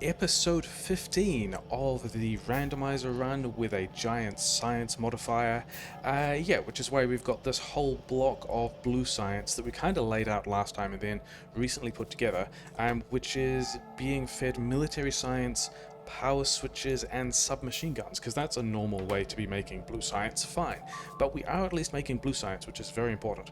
episode 15 of the randomizer run with a giant science modifier. Yeah, which is why we've got this whole block of blue science that we kind of laid out last time and then recently put together, which is being fed military science, power switches, and submachine guns, because that's a normal way to be making blue science, fine. But we are at least making blue science, which is very important.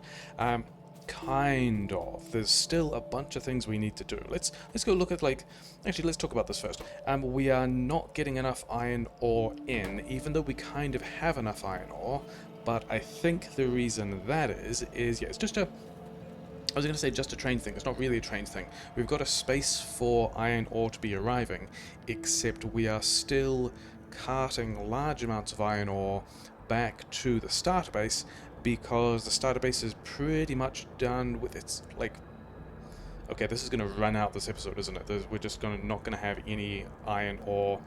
Kind of. There's still a bunch of things we need to do. Let's go look at, like, actually let's talk about this first. We are not getting enough iron ore in, even though we kind of have enough iron ore, but I think the reason that is yeah, it's just a, I was going to say just a train thing. It's not really a train thing. We've got a space for iron ore to be arriving, except we are still carting large amounts of iron ore back to the starter base, because the starter base is pretty much done with its, like... Okay, this is going to run out this episode, isn't it? We're just not going to have any iron ore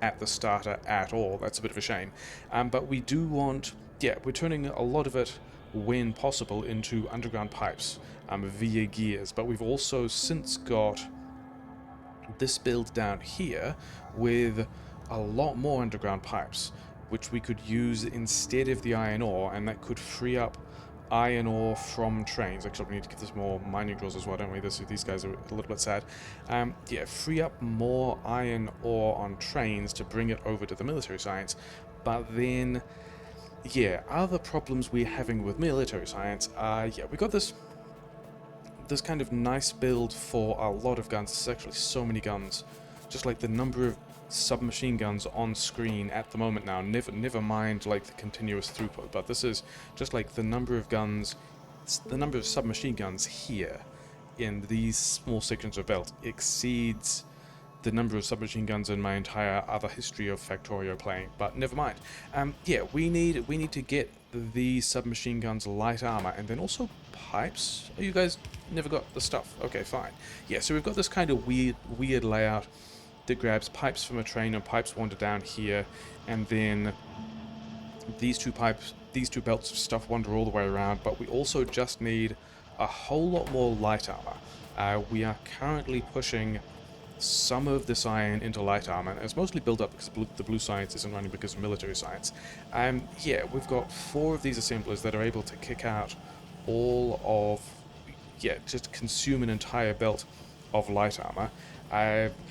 at the starter at all. That's a bit of a shame. But we do want... Yeah, we're turning a lot of it, when possible, into underground pipes via gears. But we've also since got this build down here with a lot more underground pipes, which we could use instead of the iron ore, and that could free up iron ore from trains. Actually, we need to give this more mining drills as well, don't we? These guys are a little bit sad. Yeah, free up more iron ore on trains to bring it over to the military science. But then, yeah, other problems we're having with military science are, yeah, we got this kind of nice build for a lot of guns. There's actually so many guns. Just like the number of submachine guns on screen at the moment now, never mind like the continuous throughput, but this is just like the number of guns, the number of submachine guns here in these small sections of belt exceeds the number of submachine guns in my entire other history of Factorio playing, but never mind. Yeah, we need to get the submachine guns light armor, and then also pipes. Oh, you guys never got the stuff. Okay, fine. Yeah, so we've got this kind of weird layout that grabs pipes from a train, and pipes wander down here, and then these two belts of stuff wander all the way around. But we also just need a whole lot more light armor. We are currently pushing some of this iron into light armor, and it's mostly built up because the blue science isn't running because of military science. Yeah, we've got 4 of these assemblers that are able to kick out all of, yeah, just consume an entire belt of light armor.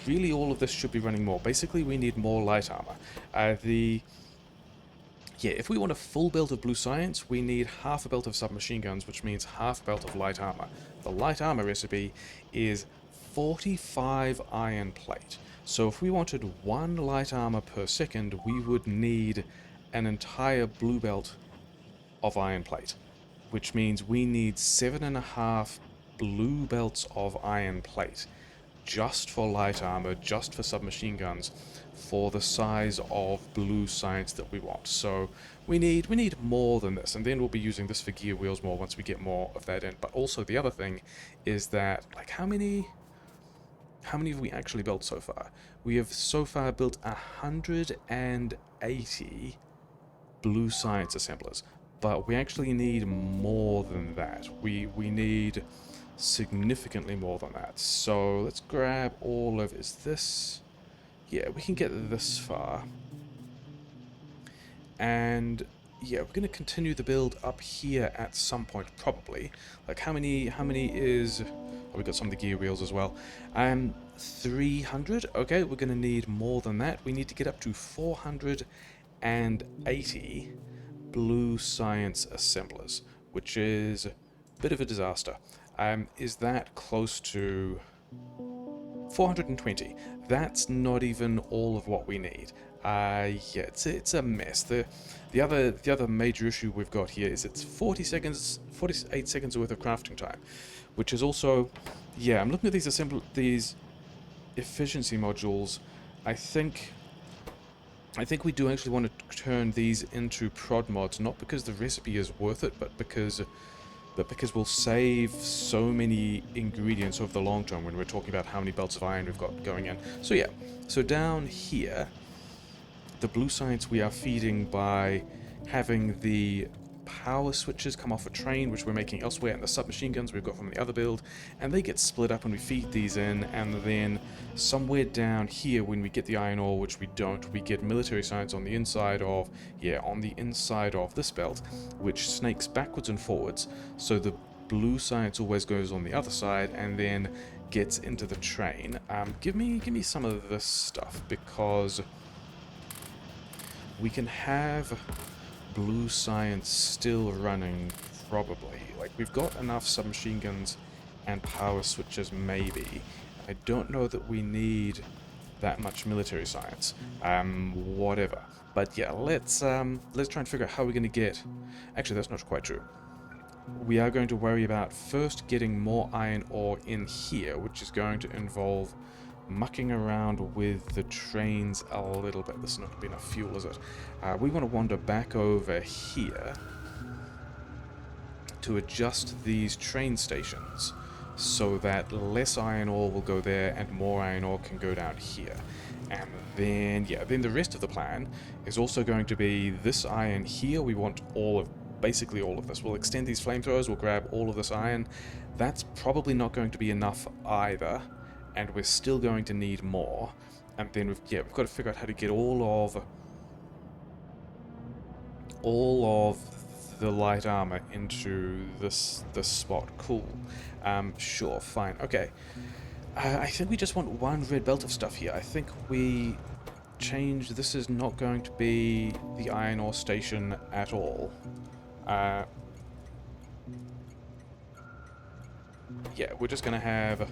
Really, all of this should be running more. Basically, we need more light armor. Yeah, if we want a full belt of blue science, we need half a belt of submachine guns, which means half a belt of light armor. The light armor recipe is 45 iron plate. So if we wanted 1 light armor per second, we would need an entire blue belt of iron plate, which means we need 7.5 blue belts of iron plate just for light armor, just for submachine guns, for the size of blue science that we want. So we need more than this, and then we'll be using this for gear wheels more once we get more of that in. But also the other thing is that, like, how many have we actually built so far? We have so far built 180 blue science assemblers, but we actually need more than that. We need significantly more than that. So let's grab all of, is this, yeah, we can get this far. And yeah, we're going to continue the build up here at some point, probably. Like, how many is... Oh, we got some of the gear wheels as well. 300. Okay, we're going to need more than that. We need to get up to 480 blue science assemblers, which is a bit of a disaster. Is that close to 420? That's not even all of what we need. Yeah, it's a mess. The other major issue we've got here is it's 48 seconds worth of crafting time, which is also, yeah, I'm looking at these efficiency modules. I think we do actually want to turn these into prod mods, not because the recipe is worth it, but because we'll save so many ingredients over the long term when we're talking about how many belts of iron we've got going in. So yeah, so down here, the blue science we are feeding by having the power switches come off a train, which we're making elsewhere, and the submachine guns we've got from the other build, and they get split up when we feed these in, and then somewhere down here, when we get the iron ore, which we don't, we get military science on the inside of, this belt, which snakes backwards and forwards, so the blue science always goes on the other side, and then gets into the train. Give me some of this stuff, because we can have blue science still running, probably. Like, we've got enough submachine guns and power switches, maybe. I don't know that we need that much military science. Whatever. But yeah, let's try and figure out how we're going to get... Actually, that's not quite true. We are going to worry about first getting more iron ore in here, which is going to involve mucking around with the trains a little bit. This is not going to be enough fuel, is it? We want to wander back over here to adjust these train stations so that less iron ore will go there and more iron ore can go down here. And then, yeah, then the rest of the plan is also going to be this iron here. We want basically all of this. We'll extend these flamethrowers, we'll grab all of this iron. That's probably not going to be enough either, and we're still going to need more. And then we've got to figure out how to get all of the light armor into this spot. Cool. Sure, fine. Okay. I think we just want one red belt of stuff here. I think we change. This is not going to be the iron ore station at all. Yeah, we're just gonna have...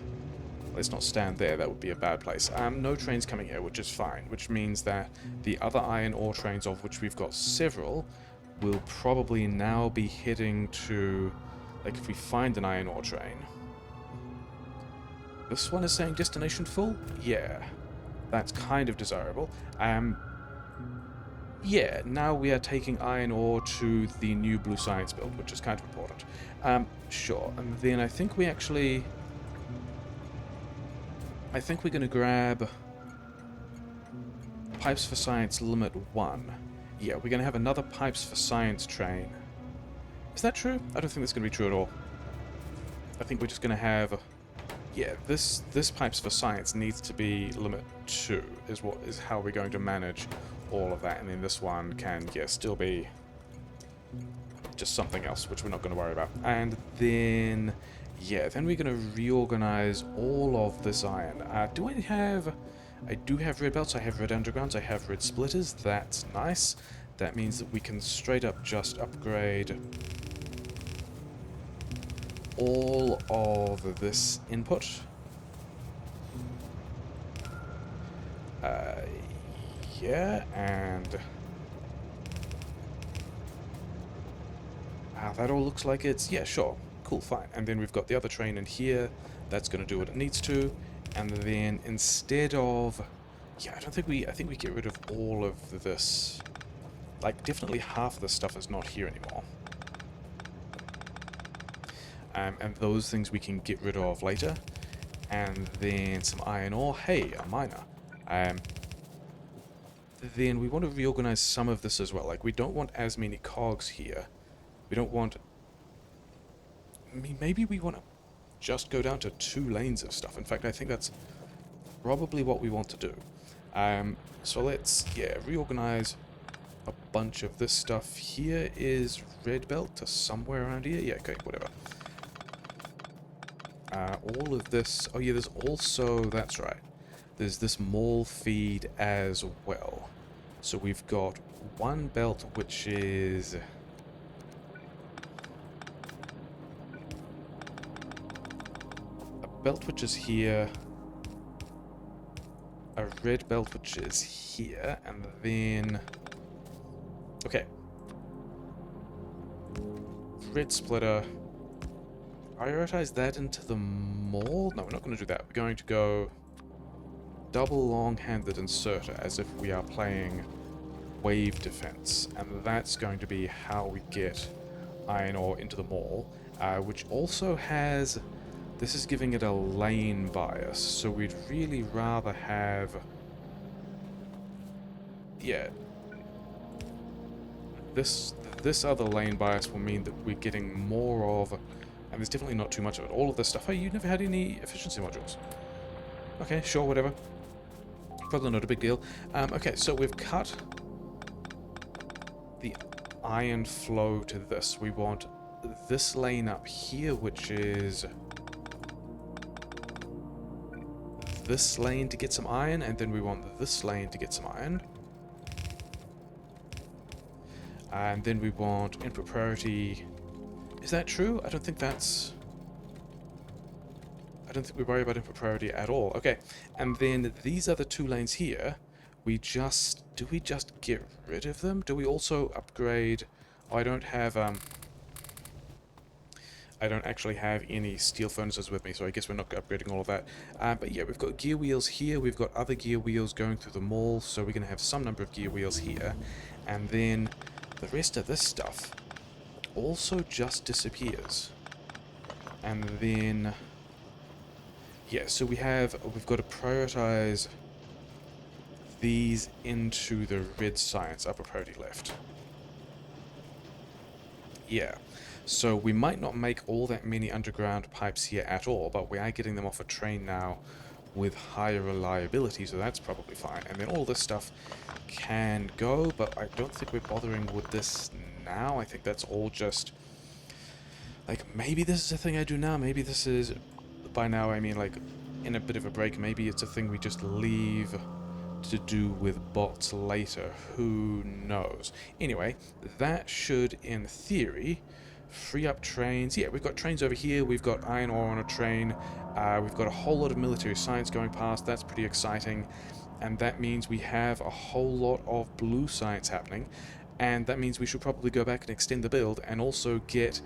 Let's not stand there, that would be a bad place. No trains coming here, which is fine, which means that the other iron ore trains, of which we've got several, will probably now be heading to... Like, if we find an iron ore train... This one is saying destination full? Yeah. That's kind of desirable. Yeah, now we are taking iron ore to the new blue science build, which is kind of important. Sure. And then I think we actually... I think we're going to grab Pipes for Science Limit 1. Yeah, we're going to have another Pipes for Science train. Is that true? I don't think that's going to be true at all. I think we're just going to have... Yeah, this Pipes for Science needs to be Limit 2, is how we're going to manage all of that. And then this one can, yeah, still be just something else, which we're not going to worry about. And then... Yeah, then we're going to reorganize all of this iron. Do I have... I do have red belts, I have red undergrounds, I have red splitters. That's nice. That means that we can straight up just upgrade all of this input. Yeah, and... that all looks like it's... Yeah, sure. Cool, fine. And then we've got the other train in here. That's going to do what it needs to. And then instead of... Yeah, I think we get rid of all of this. Like, definitely half of this stuff is not here anymore. And those things we can get rid of later. And then some iron ore. Hey, a miner. Then we want to reorganize some of this as well. Like, we don't want as many cogs here. We don't want... I mean, maybe we want to just go down to 2 lanes of stuff. In fact, I think that's probably what we want to do. So let's, yeah, reorganize a bunch of this stuff. Here is red belt to somewhere around here. Yeah, okay, whatever. All of this... Oh, yeah, there's also... That's right. There's this mall feed as well. So we've got one belt, which is... belt which is here, a red belt which is here, and then... Okay. Red splitter. Prioritize that into the mall? No, we're not going to do that. We're going to go double long-handed inserter, as if we are playing wave defense, and that's going to be how we get iron ore into the mall, which also has... This is giving it a lane bias, so we'd really rather have... Yeah. this this other lane bias will mean that we're getting more of, and there's definitely not too much of it, all of this stuff. Hey, you never had any efficiency modules. Okay, sure, whatever. Probably not a big deal. Okay, so we've cut the iron flow to this. We want this lane up here, which is this lane to get some iron, and then we want this lane to get some iron. And then we want input priority. Is that true? I don't think we worry about input priority at all. Okay, and then these other two lanes here, do we just get rid of them? Do we also upgrade? Oh, I don't actually have any steel furnaces with me, so I guess we're not upgrading all of that. But yeah, we've got gear wheels here, we've got other gear wheels going through the mall, so we're going to have some number of gear wheels here. And then the rest of this stuff also just disappears. And then, yeah, so we've got to prioritize these into the red science upper priority left. Yeah, so we might not make all that many underground pipes here at all, but we are getting them off a train now with higher reliability, so that's probably fine. And then all this stuff can go, but I don't think we're bothering with this now. I think that's all just, like, maybe this is a thing I do now, maybe this is, by now I mean like in a bit of a break, maybe it's a thing we just leave to do with bots later, who knows. Anyway, that should, in theory, free up trains. Yeah, we've got trains over here, we've got iron ore on a train, we've got a whole lot of military science going past, that's pretty exciting, and that means we have a whole lot of blue science happening, and that means we should probably go back and extend the build, and also get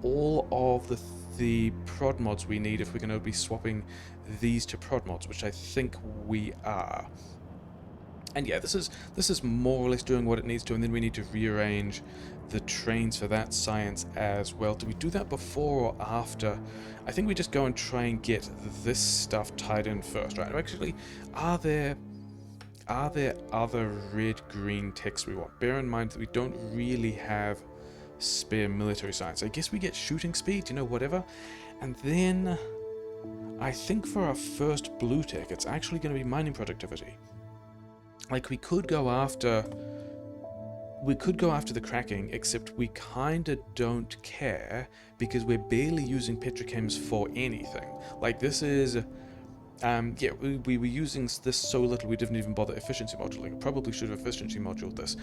all of the prod mods we need if we're going to be swapping these to prod mods, which I think we are. And yeah, this is more or less doing what it needs to, and then we need to rearrange the trains for that science as well. Do we do that before or after? I think we just go and try and get this stuff tied in first, right? Actually, are there other red-green ticks we want? Bear in mind that we don't really have spare military science. I guess we get shooting speed, you know, whatever. And then I think for our first blue tick, it's actually going to be mining productivity. Like, we could go after the cracking, except we kinda don't care, because we're barely using petrochems for anything. Like, this is, yeah, we were using this so little we didn't even bother efficiency moduling. Probably should have efficiency moduled this.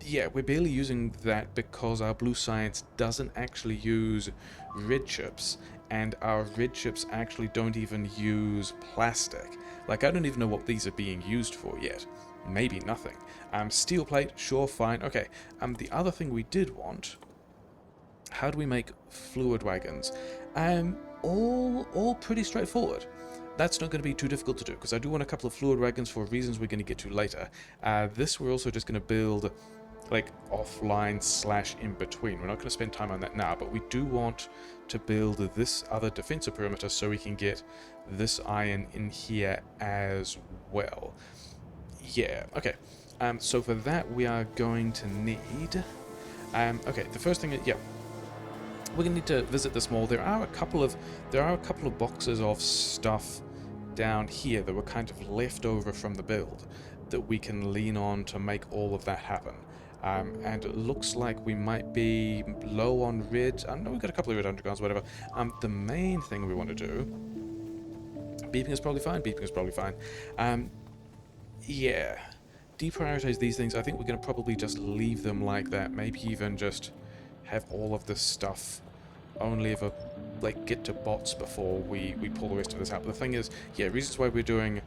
Yeah, we're barely using that because our blue science doesn't actually use red chips, and our red chips actually don't even use plastic. Like, I don't even know what these are being used for yet. Maybe nothing. Steel plate, sure, fine. Okay, the other thing we did want, how do we make fluid wagons? All pretty straightforward. That's not going to be too difficult to do, because I do want a couple of fluid wagons for reasons we're going to get to later. This we're also just going to build, like, offline / in between. We're not going to spend time on that now, but we do want to build this other defensive perimeter so we can get this iron in here as well. Yeah, okay. So for that we are going to need, okay, the first thing is, yeah, we're gonna need to visit this mall. There are a couple of boxes of stuff down here that were kind of left over from the build that we can lean on to make all of that happen. And it looks like we might be low on red. I know we've got a couple of red undergrounds, whatever. The main thing we want to do, beeping is probably fine. Yeah, deprioritize these things. I think we're going to probably just leave them like that. Maybe even just have all of this stuff only ever, like, get to bots before we pull the rest of this out. But the thing is, yeah, reasons why we're doing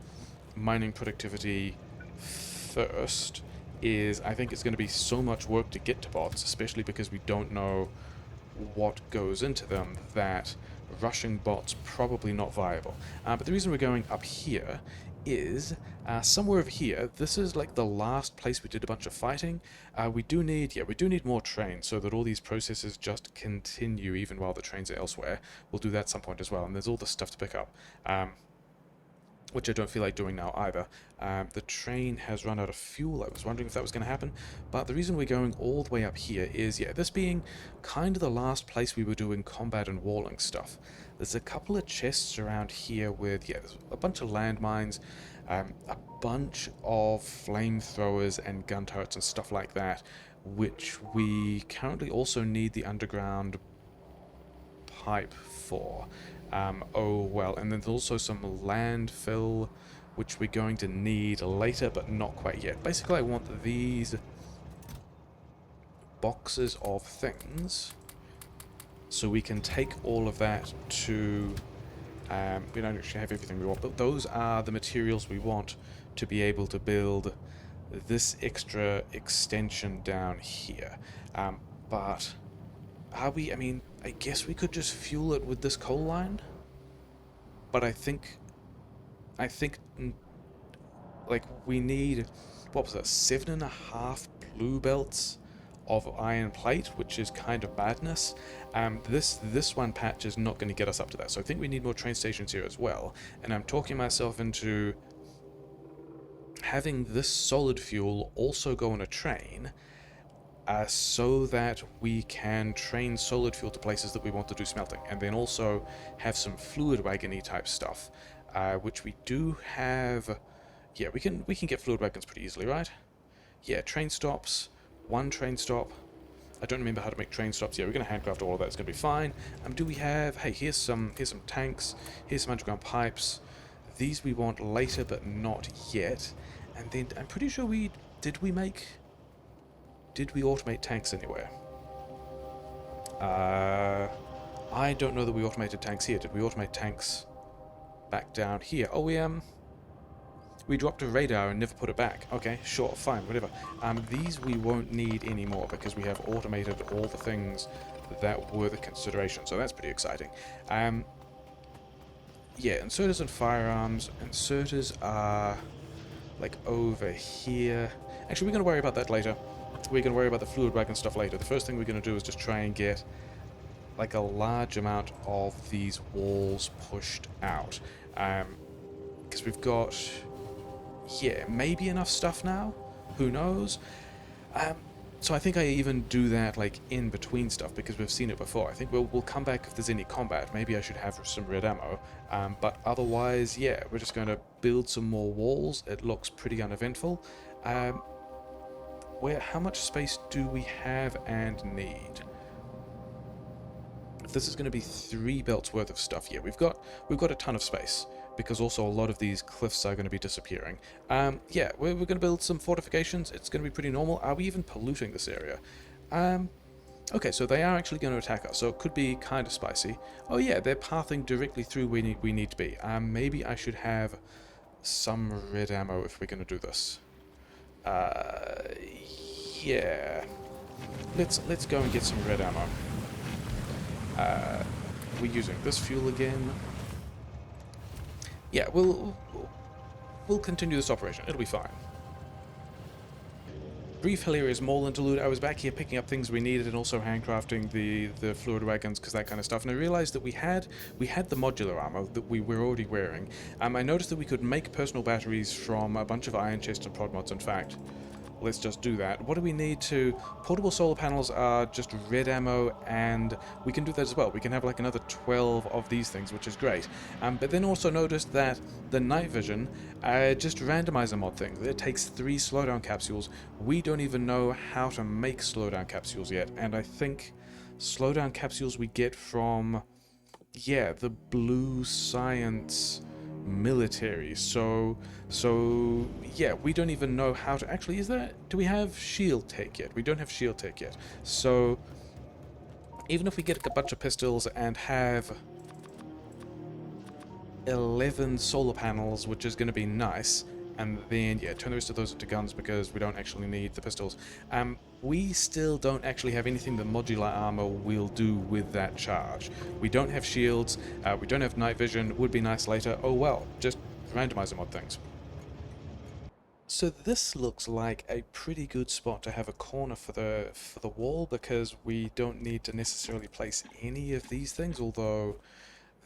mining productivity first is I think it's going to be so much work to get to bots, especially because we don't know what goes into them, that rushing bots probably not viable. But the reason we're going up here is somewhere over here. This is like the last place we did a bunch of fighting. We do need more trains so that all these processes just continue even while the trains are elsewhere. We'll do that at some point as well, and there's all this stuff to pick up. which I don't feel like doing now either. The train has run out of fuel. I was wondering if that was going to happen, but the reason we're going all the way up here is, yeah, this being kind of the last place we were doing combat and walling stuff. There's a couple of chests around here with, yeah, there's a bunch of landmines, a bunch of flamethrowers and gun turrets and stuff like that, which we currently also need the underground pipe for. Oh well, and then there's also some landfill, which we're going to need later, but not quite yet. Basically, I want these boxes of things so we can take all of that to... we don't actually have everything we want, but those are the materials we want to be able to build this extra extension down here. But are we... I mean, I guess we could just fuel it with this coal line, but I think, like, we need, what was that, 7.5 blue belts of iron plate, which is kind of madness. This one patch is not going to get us up to that, so I think we need more train stations here as well, and I'm talking myself into having this solid fuel also go on a train, so that we can train solid fuel to places that we want to do smelting, and then also have some fluid wagony type stuff, which we do have. Yeah, we can get fluid wagons pretty easily, right? Yeah, train stops, one train stop. I don't remember how to make train stops. Yeah, we're going to handcraft all of that. It's going to be fine. Do we have... Hey, here's some tanks. Here's some underground pipes. These we want later, but not yet. And then I'm pretty sure we... Did we automate tanks anywhere? I don't know that we automated tanks here. Did we automate tanks back down here? Oh, we dropped a radar and never put it back. Okay, sure, fine, whatever. These we won't need anymore because we have automated all the things that were the consideration, so that's pretty exciting. Yeah, inserters and firearms. Inserters are, like, over here. Actually, we're going to worry about that later. We're going to worry about the fluid wagon stuff later. The first thing we're going to do is just try and get, like, a large amount of these walls pushed out. Because we've got... Yeah, maybe enough stuff now? Who knows? So I think I even do that, like, in between stuff, because we've seen it before. I think we'll come back if there's any combat. Maybe I should have some red ammo. But otherwise, yeah, we're just going to build some more walls. It looks pretty uneventful. How much space do we have and need? If this is going to be 3 belts worth of stuff, yeah, we've got a ton of space, because also a lot of these cliffs are going to be disappearing. Yeah, we're going to build some fortifications. It's going to be pretty normal. Are we even polluting this area? Okay, so they are actually going to attack us, so it could be kind of spicy. Oh yeah, they're pathing directly through where we need to be. Maybe I should have some red ammo if we're going to do this. Yeah. Let's go and get some red ammo. We're using this fuel again. Yeah, we'll continue this operation. It'll be fine. Brief hilarious mall interlude. I was back here picking up things we needed and also handcrafting the fluid wagons, because that kind of stuff, and I realized that we had the modular ammo that we were already wearing. I noticed that we could make personal batteries from a bunch of iron chest and prod mods. In fact, let's just do that. What do we need to... Portable solar panels are just red ammo, and we can do that as well. We can have like another 12 of these things, which is great. But then also noticed that the night vision, just randomizer mod thing. It takes 3 slowdown capsules. We don't even know how to make slowdown capsules yet, and I think slowdown capsules we get from... Yeah, the blue science... military. So yeah, we don't even know how to... Actually, do we have shield tech yet? We don't have shield tech yet. So even if we get a bunch of pistols and have 11 solar panels, which is going to be nice, and then yeah, turn the rest of those into guns because we don't actually need the pistols. We still don't actually have anything that modular armor will do with that charge. We don't have shields, we don't have night vision. Would be nice later. Oh well, just randomizer mod things. So this looks like a pretty good spot to have a corner for the wall, because we don't need to necessarily place any of these things, although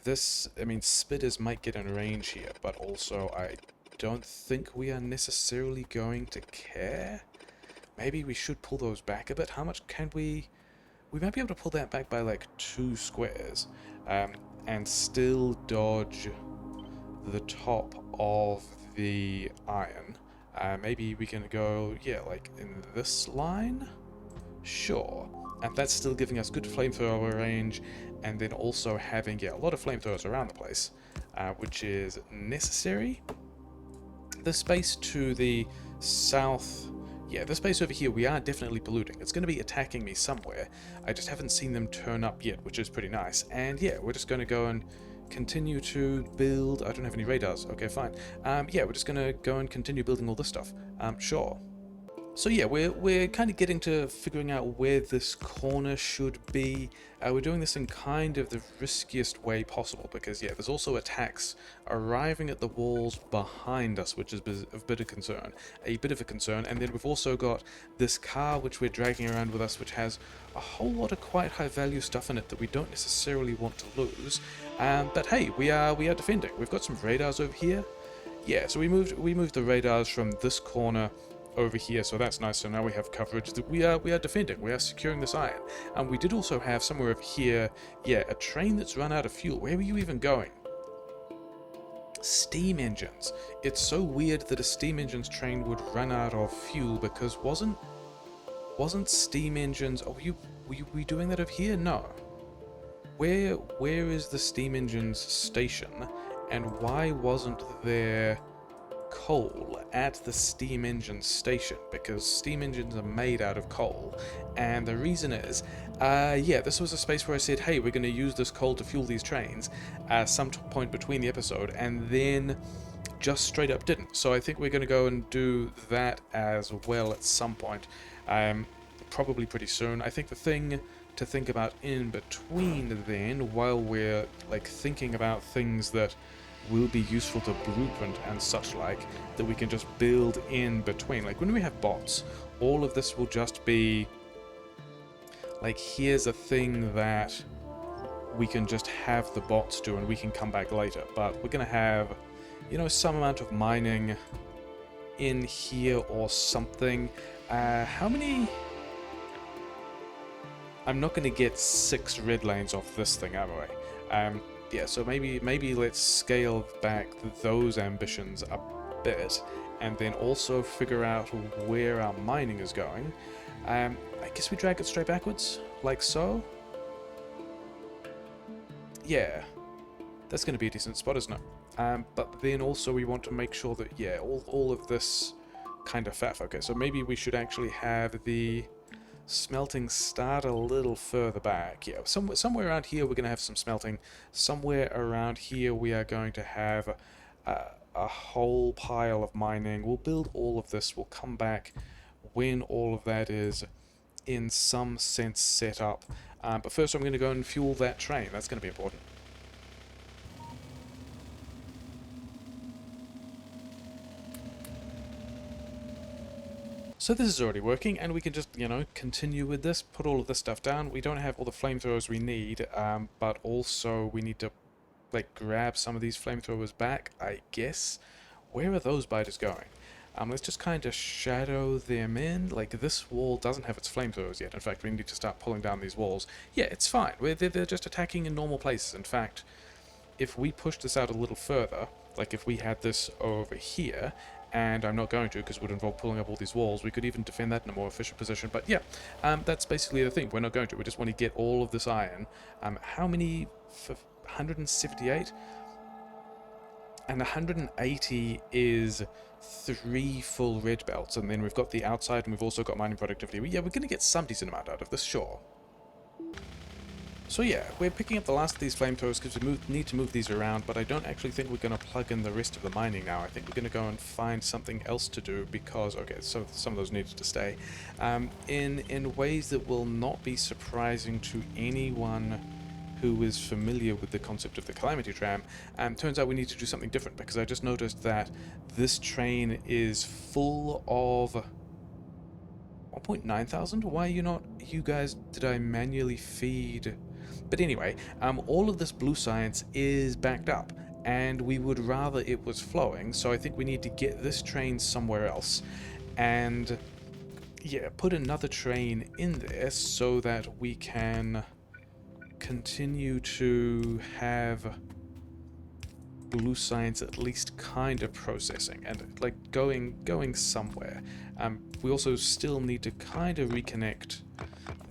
This, I mean, spitters might get in range here, but also I don't think we are necessarily going to care. Maybe we should pull those back a bit. How much can we... We might be able to pull that back by like 2 squares, and still dodge the top of the iron. Maybe we can go, yeah, like in this line? Sure. And that's still giving us good flamethrower range, and then also having, yeah, a lot of flamethrowers around the place, which is necessary. The space to the south, yeah, the space over here, we are definitely polluting. It's going to be attacking me somewhere. I just haven't seen them turn up yet, which is pretty nice. And yeah, we're just going to go and continue to build... I don't have any radars. Okay, fine. Yeah, we're just going to go and continue building all this stuff. Sure. So yeah, we're kind of getting to figuring out where this corner should be. We're doing this in kind of the riskiest way possible because yeah, there's also attacks arriving at the walls behind us, which is a bit of a concern. And then we've also got this car which we're dragging around with us, which has a whole lot of quite high value stuff in it that we don't necessarily want to lose. But hey, we are defending. We've got some radars over here. Yeah, so we moved the radars from this corner over here, so that's nice. So now we have coverage that we are defending. We are securing this iron. And we did also have somewhere over here, yeah, a train that's run out of fuel. Where were you even going? Steam engines. It's so weird that a steam engines train would run out of fuel because wasn't steam engines... Oh, were you doing that over here? No. Where is the steam engines station, and why wasn't there coal at the steam engine station? Because steam engines are made out of coal, and the reason is, yeah, this was a space where I said, hey, we're going to use this coal to fuel these trains at some point between the episode, and then just straight up didn't. So I think we're going to go and do that as well at some point, probably pretty soon. I think the thing to think about in between then, while we're like thinking about things that will be useful to blueprint and such like, that we can just build in between. Like when we have bots, all of this will just be like, here's a thing that we can just have the bots do and we can come back later. But we're going to have, you know, some amount of mining in here or something. How many... I'm not going to get 6 red lanes off this thing, am I? Yeah, so maybe let's scale back those ambitions a bit, and then also figure out where our mining is going. I guess we drag it straight backwards, like so. Yeah, that's going to be a decent spot, isn't it? But then also we want to make sure that, yeah, all of this kind of faff. Okay, so maybe we should actually have the smelting start a little further back. Yeah, somewhere around here we're going to have some smelting. Somewhere around here we are going to have a whole pile of mining. We'll build all of this. We'll come back when all of that is in some sense set up. But first I'm going to go and fuel that train. That's going to be important. So this is already working, and we can just, you know, continue with this, put all of this stuff down. We don't have all the flamethrowers we need, but also we need to, like, grab some of these flamethrowers back, I guess. Where are those biters going? Let's just kind of shadow them in. Like, this wall doesn't have its flamethrowers yet. In fact, we need to start pulling down these walls. Yeah, it's fine. They're just attacking in normal places. In fact, if we push this out a little further, like if we had this over here, and I'm not going to because it would involve pulling up all these walls, we could even defend that in a more efficient position. But yeah, that's basically the thing. We're not going to. We just want to get all of this iron. How many? 178? And 180 is 3 full red belts, and then we've got the outside, and we've also got mining productivity. Yeah, we're going to get some decent amount out of this, sure. So yeah, we're picking up the last of these flamethrowers because we need to move these around, but I don't actually think we're going to plug in the rest of the mining now. I think we're going to go and find something else to do because, okay, so some of those needed to stay, in ways that will not be surprising to anyone who is familiar with the concept of the Calamity Tram. Turns out we need to do something different because I just noticed that this train is full of 1.9 thousand? Why are you not... You guys, did I manually feed... But anyway, all of this blue science is backed up, and we would rather it was flowing, so I think we need to get this train somewhere else. And yeah, put another train in there so that we can continue to have blue science at least kind of processing and like going somewhere. We also still need to kind of reconnect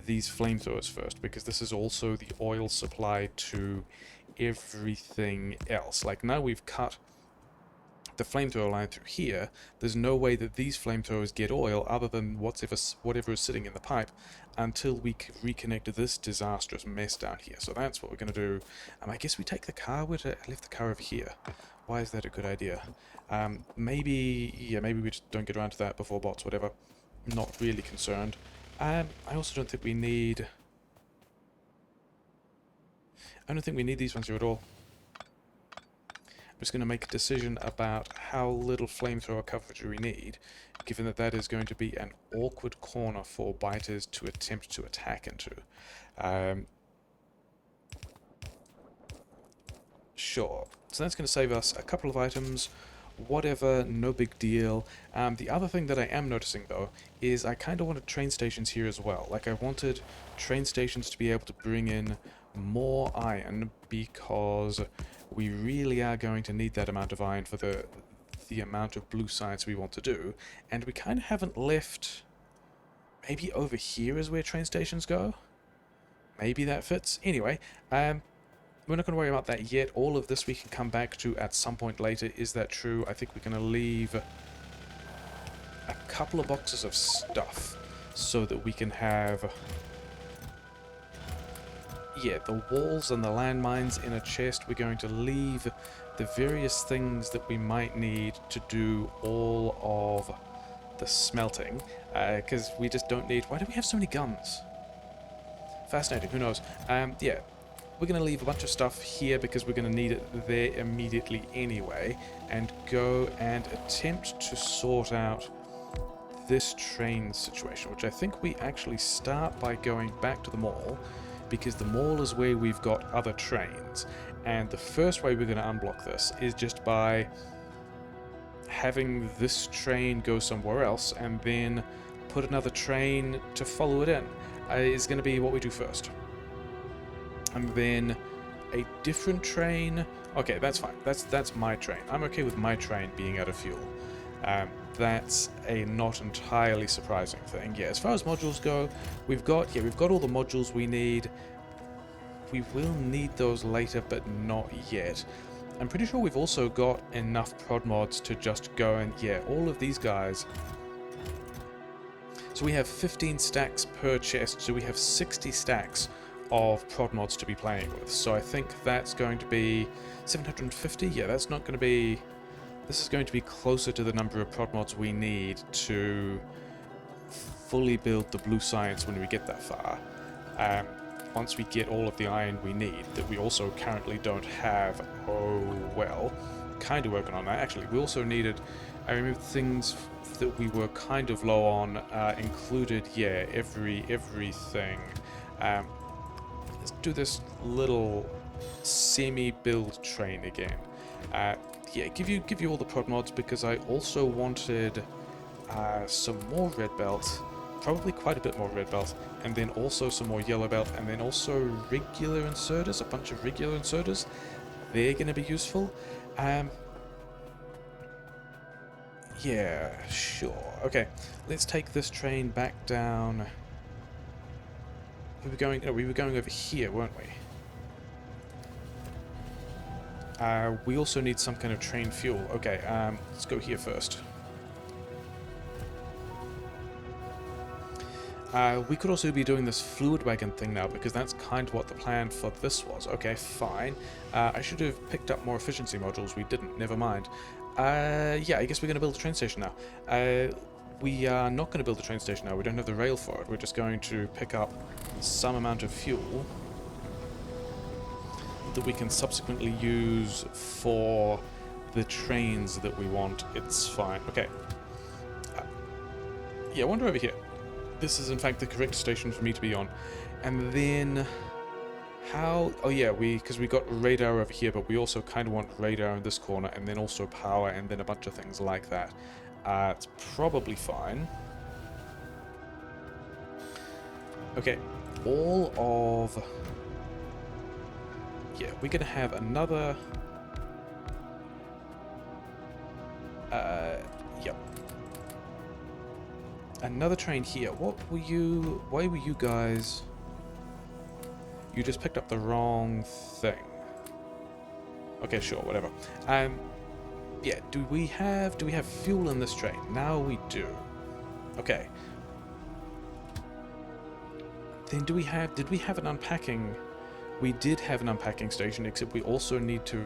these flamethrowers first, because this is also the oil supply to everything else. Like, now we've cut the flamethrower line through here, there's no way that these flamethrowers get oil other than whatever is sitting in the pipe until we reconnect this disastrous mess down here. So that's what we're going to do. I guess we take the car. I left the car over here. Why is that a good idea? Maybe we just don't get around to that before bots, whatever. Not really concerned. I also don't think we need... I don't think we need these ones here at all. I'm just going to make a decision about how little flamethrower coverage we need, given that that is going to be an awkward corner for biters to attempt to attack into. Sure. So that's going to save us a couple of items. Whatever, no big deal. The other thing that I am noticing, though, is I kind of wanted train stations here as well. Like, I wanted train stations to be able to bring in more iron, because we really are going to need that amount of iron for the amount of blue science we want to do. And we kind of haven't left... Maybe over here is where train stations go? Maybe that fits. Anyway, we're not going to worry about that yet. All of this we can come back to at some point later. Is that true? I think we're going to leave a couple of boxes of stuff so that we can have... Yeah, the walls and the landmines in a chest. We're going to leave the various things that we might need to do all of the smelting, because we just don't need... Why do we have so many guns? Fascinating, who knows? Yeah, we're going to leave a bunch of stuff here because we're going to need it there immediately anyway, and go and attempt to sort out this train situation, which I think we actually start by going back to the mall, because the mall is where we've got other trains, and the first way we're going to unblock this is just by having this train go somewhere else and then put another train to follow it in. Is going to be what we do first. And then a different train... Okay, that's fine. That's my train. I'm okay with my train being out of fuel. That's a not entirely surprising thing. Yeah, as far as modules go, we've got all the modules we need. We will need those later, but not yet. I'm pretty sure we've also got enough prod mods to just go and, yeah, all of these guys. So we have 15 stacks per chest, so we have 60 stacks of prod mods to be playing with. So I think that's going to be 750. Yeah, that's not going to be... This is going to be closer to the number of prod mods we need to fully build the blue science when we get that far. Once we get all of the iron we need, that we also currently don't have. Oh well, kind of working on that. Actually, we also needed... I remember things that we were kind of low on included, yeah, everything. Let's do this little semi-build train again. Yeah, give you all the prod mods, because I also wanted some more red belt, probably quite a bit more red belt, and then also some more yellow belt, and then also regular inserters, a bunch of regular inserters. They're going to be useful. Yeah, sure. Okay, let's take this train back down. We were going over here, weren't we? We also need some kind of train fuel. Okay, let's go here first. We could also be doing this fluid wagon thing now, because that's kind of what the plan for this was. Okay, fine. I should have picked up more efficiency modules. We didn't. Never mind. Yeah, I guess we're going to build a train station now. We are not going to build a train station now. We don't have the rail for it. We're just going to pick up some amount of fuel that we can subsequently use for the trains that we want. It's fine. Okay. Yeah, wander over here. This is in fact the correct station for me to be on. And then... How... Oh yeah, because we got radar over here, but we also kind of want radar in this corner, and then also power, and then a bunch of things like that. It's probably fine. Okay, all of... Yeah, we're going to have another... Yep. Another train here. What were you... Why were you guys... You just picked up the wrong thing. Okay, sure, whatever. Yeah, do we have fuel in this train? Now we do. Okay. Then did we have an unpacking? We did have an unpacking station, except we also need to...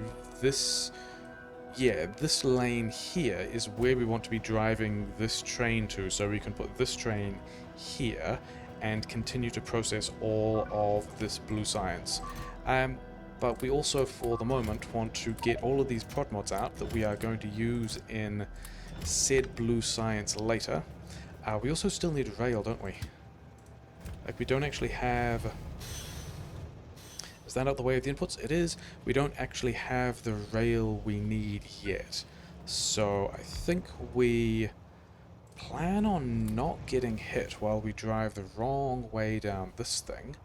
Yeah, this lane here is where we want to be driving this train to, so we can put this train here and continue to process all of this blue science. But we also, for the moment, want to get all of these prod mods out that we are going to use in said blue science later. We also still need rail, don't we? Like, we don't actually have... Is that out the way of the inputs? It is. We don't actually have the rail we need yet. So I think we plan on not getting hit while we drive the wrong way down this thing.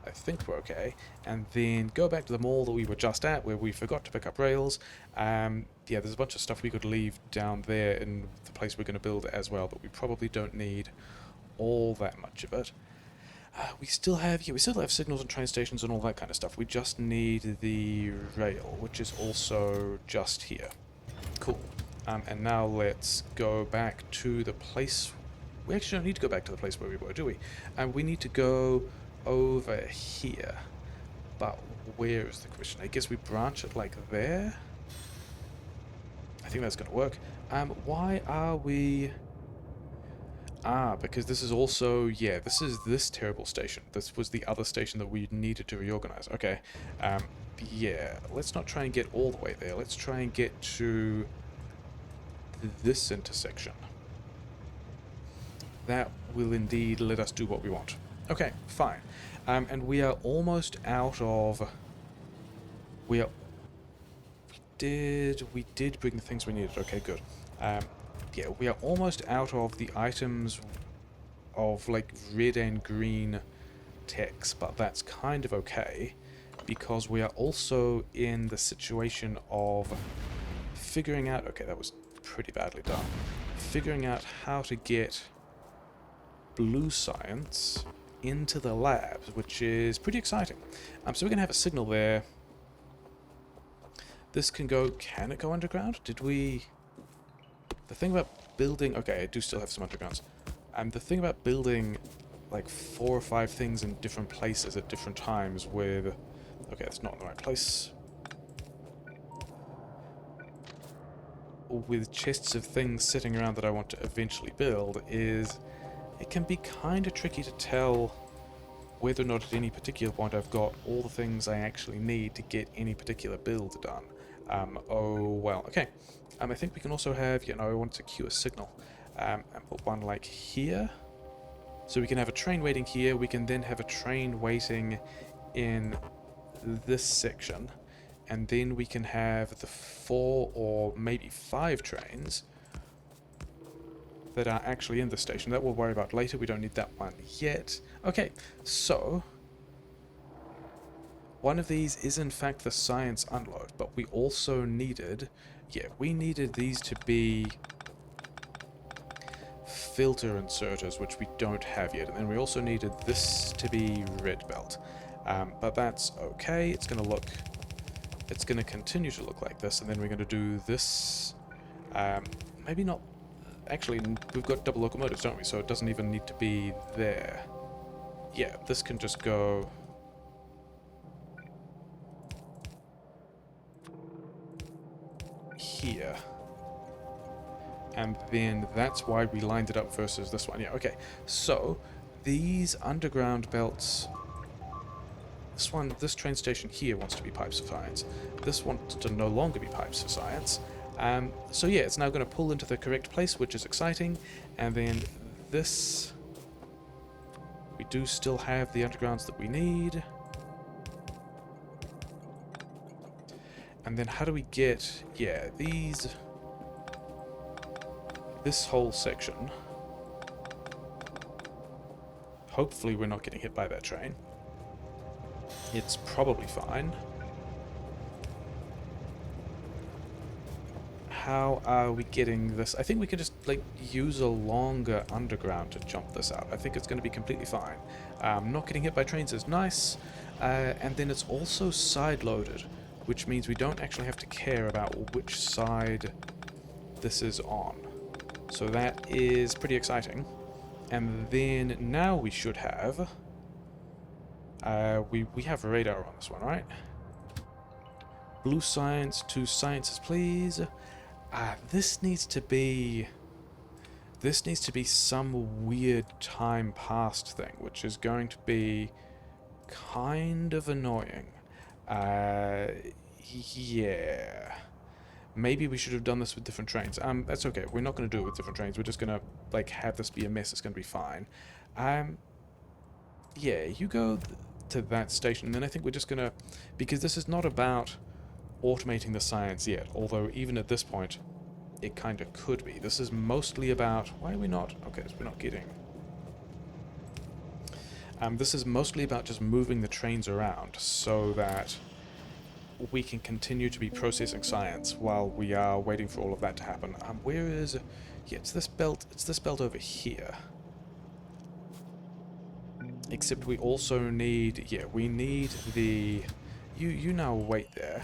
I think we're okay. And then go back to the mall that we were just at, where we forgot to pick up rails. Yeah, there's a bunch of stuff we could leave down there in the place we're going to build as well, but we probably don't need all that much of it. We still have signals and train stations and all that kind of stuff. We just need the rail, which is also just here. Cool. And now let's go back to the place... We actually don't need to go back to the place where we were, do we? We need to go over here. But where is the question? I guess we branch it like there? I think that's going to work. Why are we... because this is also... Yeah, this is this terrible station. This was the other station that we needed to reorganize. Okay. Yeah, let's not try and get all the way there. Let's try and get to this intersection. That will indeed let us do what we want. Okay, fine. And we are almost out of... We did bring the things we needed. Okay, good. Yeah, we are almost out of the items of, like, red and green techs, but that's kind of okay, because we are also in the situation of figuring out... Okay, that was pretty badly done. Figuring out how to get blue science into the labs, which is pretty exciting. So we're going to have a signal there. This can go... Can it go underground? Did we... The thing about building... Okay, I do still have some undergrounds. The thing about building, like, 4 or 5 things in different places at different times with... Okay, that's not in the right place. With chests of things sitting around that I want to eventually build is... It can be kind of tricky to tell whether or not at any particular point I've got all the things I actually need to get any particular build done. Oh, well, okay. I think we can also have, I want to queue a signal. And put one like here. So we can have a train waiting here. We can then have a train waiting in this section. And then we can have the 4 or maybe 5 trains that are actually in the station. That we'll worry about later. We don't need that one yet. Okay, so... One of these is in fact the science unload, but we also needed... Yeah, we needed these to be filter inserters, which we don't have yet. And then we also needed this to be red belt. But that's okay. It's going to look... It's going to continue to look like this, and then we're going to do this... maybe not... Actually, we've got double locomotives, don't we? So it doesn't even need to be there. Yeah, this can just go... here. And then that's why we lined it up versus this one. Yeah, okay. So, these underground belts... This train station here wants to be pipes of science. This wants to no longer be pipes of science. So yeah, it's now going to pull into the correct place, which is exciting. And then this... We do still have the undergrounds that we need. And then how do we get... yeah, this whole section. Hopefully we're not getting hit by that train. It's probably fine. How are we getting this? I think we can just, like, use a longer underground to jump this out. I think it's going to be completely fine. Not getting hit by trains is nice. And then it's also side-loaded, which means we don't actually have to care about which side this is on. So that is pretty exciting. And then now we should have... we have radar on this one, right? Blue science to sciences, please. This needs to be some weird time past thing, which is going to be kind of annoying. Yeah. Maybe we should have done this with different trains. That's okay. We're not going to do it with different trains. We're just going to, like, have this be a mess. It's going to be fine. Yeah, you go to that station, and then I think we're just going to... because this is not about automating the science yet, although even at this point, it kind of could be. This is mostly about... why are we not... okay, so we're not getting... this is mostly about just moving the trains around so that we can continue to be processing science while we are waiting for all of that to happen. Where is... yeah, it's this belt over here. Except we also need... yeah, we need the... you now wait there.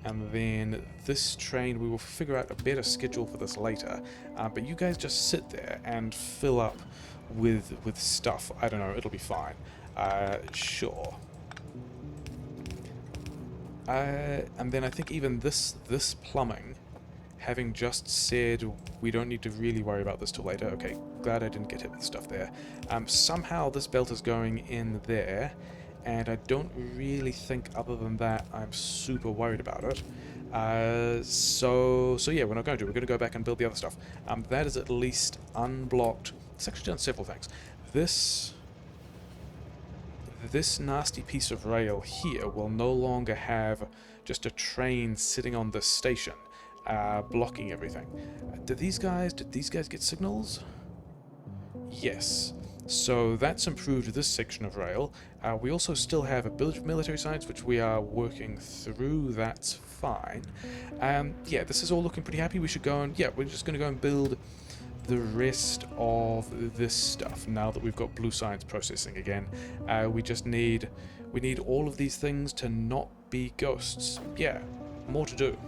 And then this train, we will figure out a better schedule for this later. But you guys just sit there and fill up with stuff. I don't know, it'll be fine. Sure. And then I think even this plumbing, having just said we don't need to really worry about this till later. Okay, glad I didn't get hit with stuff there. Somehow this belt is going in there. And I don't really think, other than that, I'm super worried about it. So yeah, we're not going to. We're going to go back and build the other stuff. That is at least unblocked. It's actually done several things. This nasty piece of rail here will no longer have just a train sitting on this station, blocking everything. Did these guys get signals? Yes. So that's improved this section of rail. We also still have a village of military science, which we are working through. That's fine. Yeah, this is all looking pretty happy. We should go and... yeah, we're just going to go and build the rest of this stuff now that we've got blue science processing again. We just need... we need all of these things to not be ghosts. Yeah, more to do.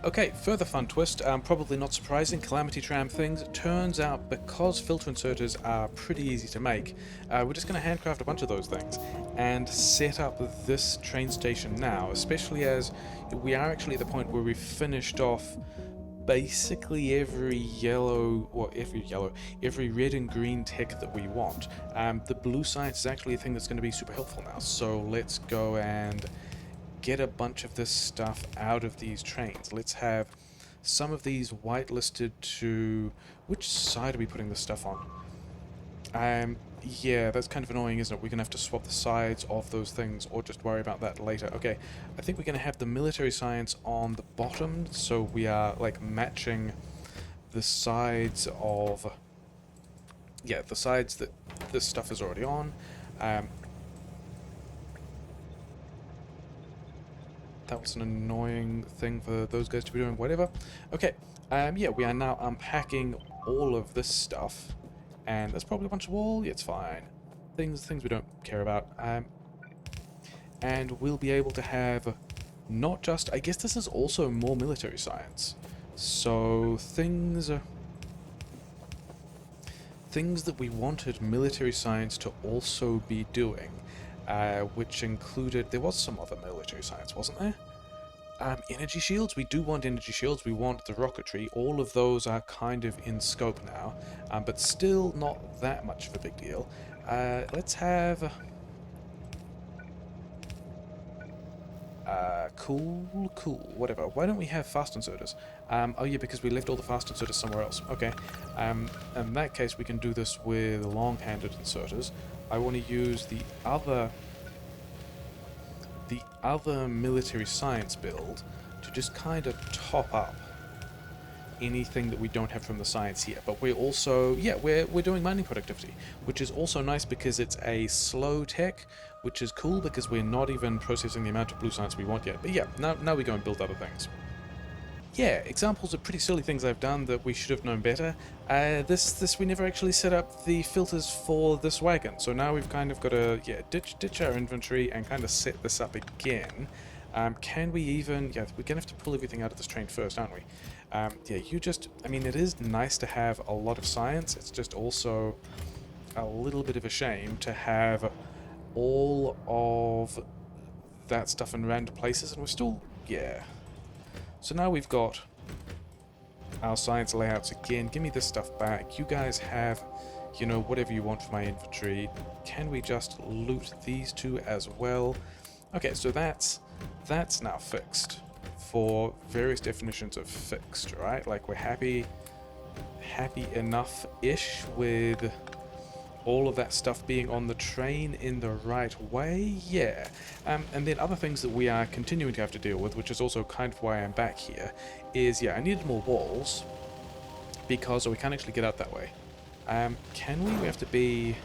Okay, further fun twist, probably not surprising, Calamity Tram things. It turns out, because filter inserters are pretty easy to make, we're just going to handcraft a bunch of those things and set up this train station now, especially as we are actually at the point where we've finished off basically every red and green tech that we want. The blue science is actually a thing that's going to be super helpful now, so let's go and get a bunch of this stuff out of these trains. Let's have some of these whitelisted to... which side are we putting this stuff on? Yeah, that's kind of annoying, isn't it? We're going to have to swap the sides of those things, or just worry about that later. Okay, I think we're going to have the military science on the bottom, so we are, like, matching the sides of... yeah, the sides that this stuff is already on. That was an annoying thing for those guys to be doing, whatever. Okay, yeah, we are now unpacking all of this stuff. And there's probably a bunch of wool. Yeah, it's fine. Things we don't care about. And we'll be able to have not just... I guess this is also more military science. So things that we wanted military science to also be doing. Which included... there was some other military science, wasn't there? Energy shields? We do want energy shields. We want the rocketry. All of those are kind of in scope now. But still not that much of a big deal. Let's have... cool. Whatever. Why don't we have fast inserters? Oh yeah, because we left all the fast inserters somewhere else. Okay. In that case, we can do this with long-handed inserters. I want to use the other the other military science build to just kind of top up anything that we don't have from the science here. But we're also, yeah, we're doing mining productivity, which is also nice because it's a slow tech, which is cool because we're not even processing the amount of blue science we want yet. But yeah, now we go and build other things. Yeah, examples of pretty silly things I've done that we should have known better. This we never actually set up the filters for this wagon, so now we've kind of got to, yeah, ditch our inventory and kind of set this up again. Can we even, yeah, we're gonna have to pull everything out of this train first, aren't we? Yeah, I mean, it is nice to have a lot of science, it's just also a little bit of a shame to have all of that stuff in random places, and we're still, yeah. So now we've got our science layouts again. Give me this stuff back. You guys have, you know, whatever you want for my inventory. Can we just loot these two as well? Okay, so that's now fixed for various definitions of fixed, right? Like we're happy enough-ish with all of that stuff being on the train in the right way, yeah. And then other things that we are continuing to have to deal with, which is also kind of why I'm back here, is, yeah, I needed more walls, because we can't actually get out that way. Can we? We have to be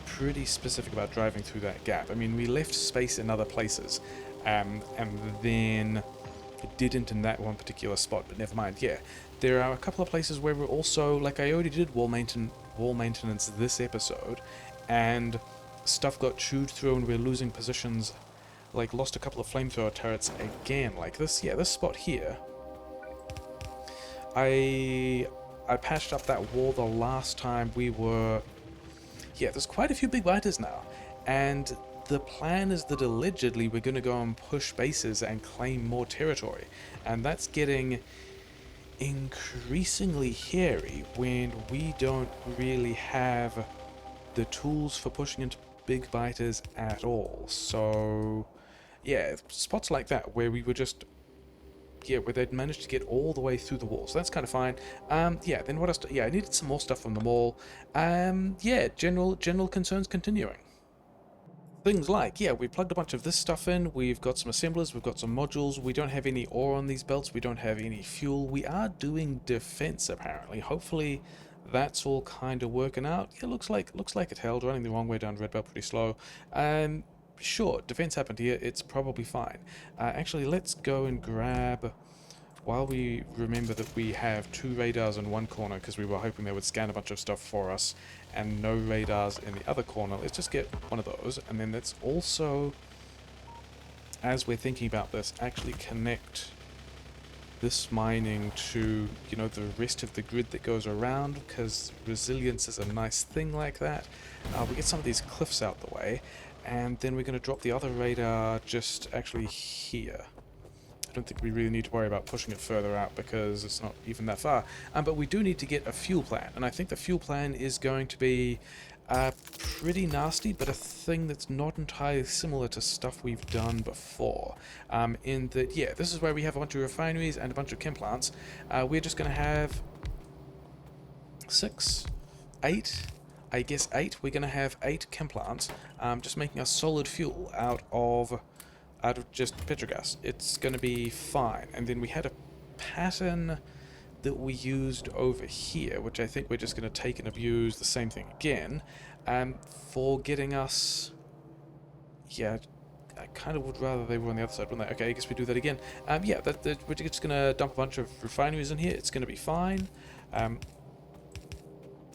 pretty specific about driving through that gap. I mean, we left space in other places, and then it didn't in that one particular spot, but never mind, yeah. There are a couple of places where we're also, like I already did wall maintenance this episode, and stuff got chewed through and we're losing positions, like lost a couple of flamethrower turrets again, like this, yeah, this spot here. I patched up that wall the last time we were, yeah, there's quite a few big biters now, and the plan is that allegedly we're going to go and push bases and claim more territory, and that's getting increasingly hairy when we don't really have the tools for pushing into big biters at all. So yeah, spots like that where we were just, yeah, where they'd managed to get all the way through the walls. So that's kind of fine. Yeah, then what else? Yeah, I needed some more stuff from the mall. Yeah, general concerns continuing. Things like, yeah, we plugged a bunch of this stuff in, we've got some assemblers, we've got some modules, we don't have any ore on these belts, we don't have any fuel, we are doing defense apparently. Hopefully that's all kind of working out. Yeah, looks like it held, running the wrong way down red belt pretty slow. Sure, defense happened here, it's probably fine. Actually, let's go and grab, while we remember that we have 2 radars in one corner because we were hoping they would scan a bunch of stuff for us, and no radars in the other corner, let's just get one of those, and then let's also, as we're thinking about this, actually connect this mining to, you know, the rest of the grid that goes around, because resilience is a nice thing like that. We get some of these cliffs out the way, and then we're going to drop the other radar just actually here. I don't think we really need to worry about pushing it further out because it's not even that far. But we do need to get a fuel plan, and I think the fuel plan is going to be pretty nasty, but a thing that's not entirely similar to stuff we've done before. In that, yeah, this is where we have a bunch of refineries and a bunch of chem plants. We're just going to have 6, 8, I guess 8. We're going to have 8 chem plants, just making a solid fuel out of just petrogas. It's going to be fine. And then we had a pattern that we used over here, which I think we're just going to take and abuse the same thing again, for getting us, yeah, I kind of would rather they were on the other side, wouldn't they? Okay, I guess we do that again. Yeah, we're just going to dump a bunch of refineries in here. It's going to be fine.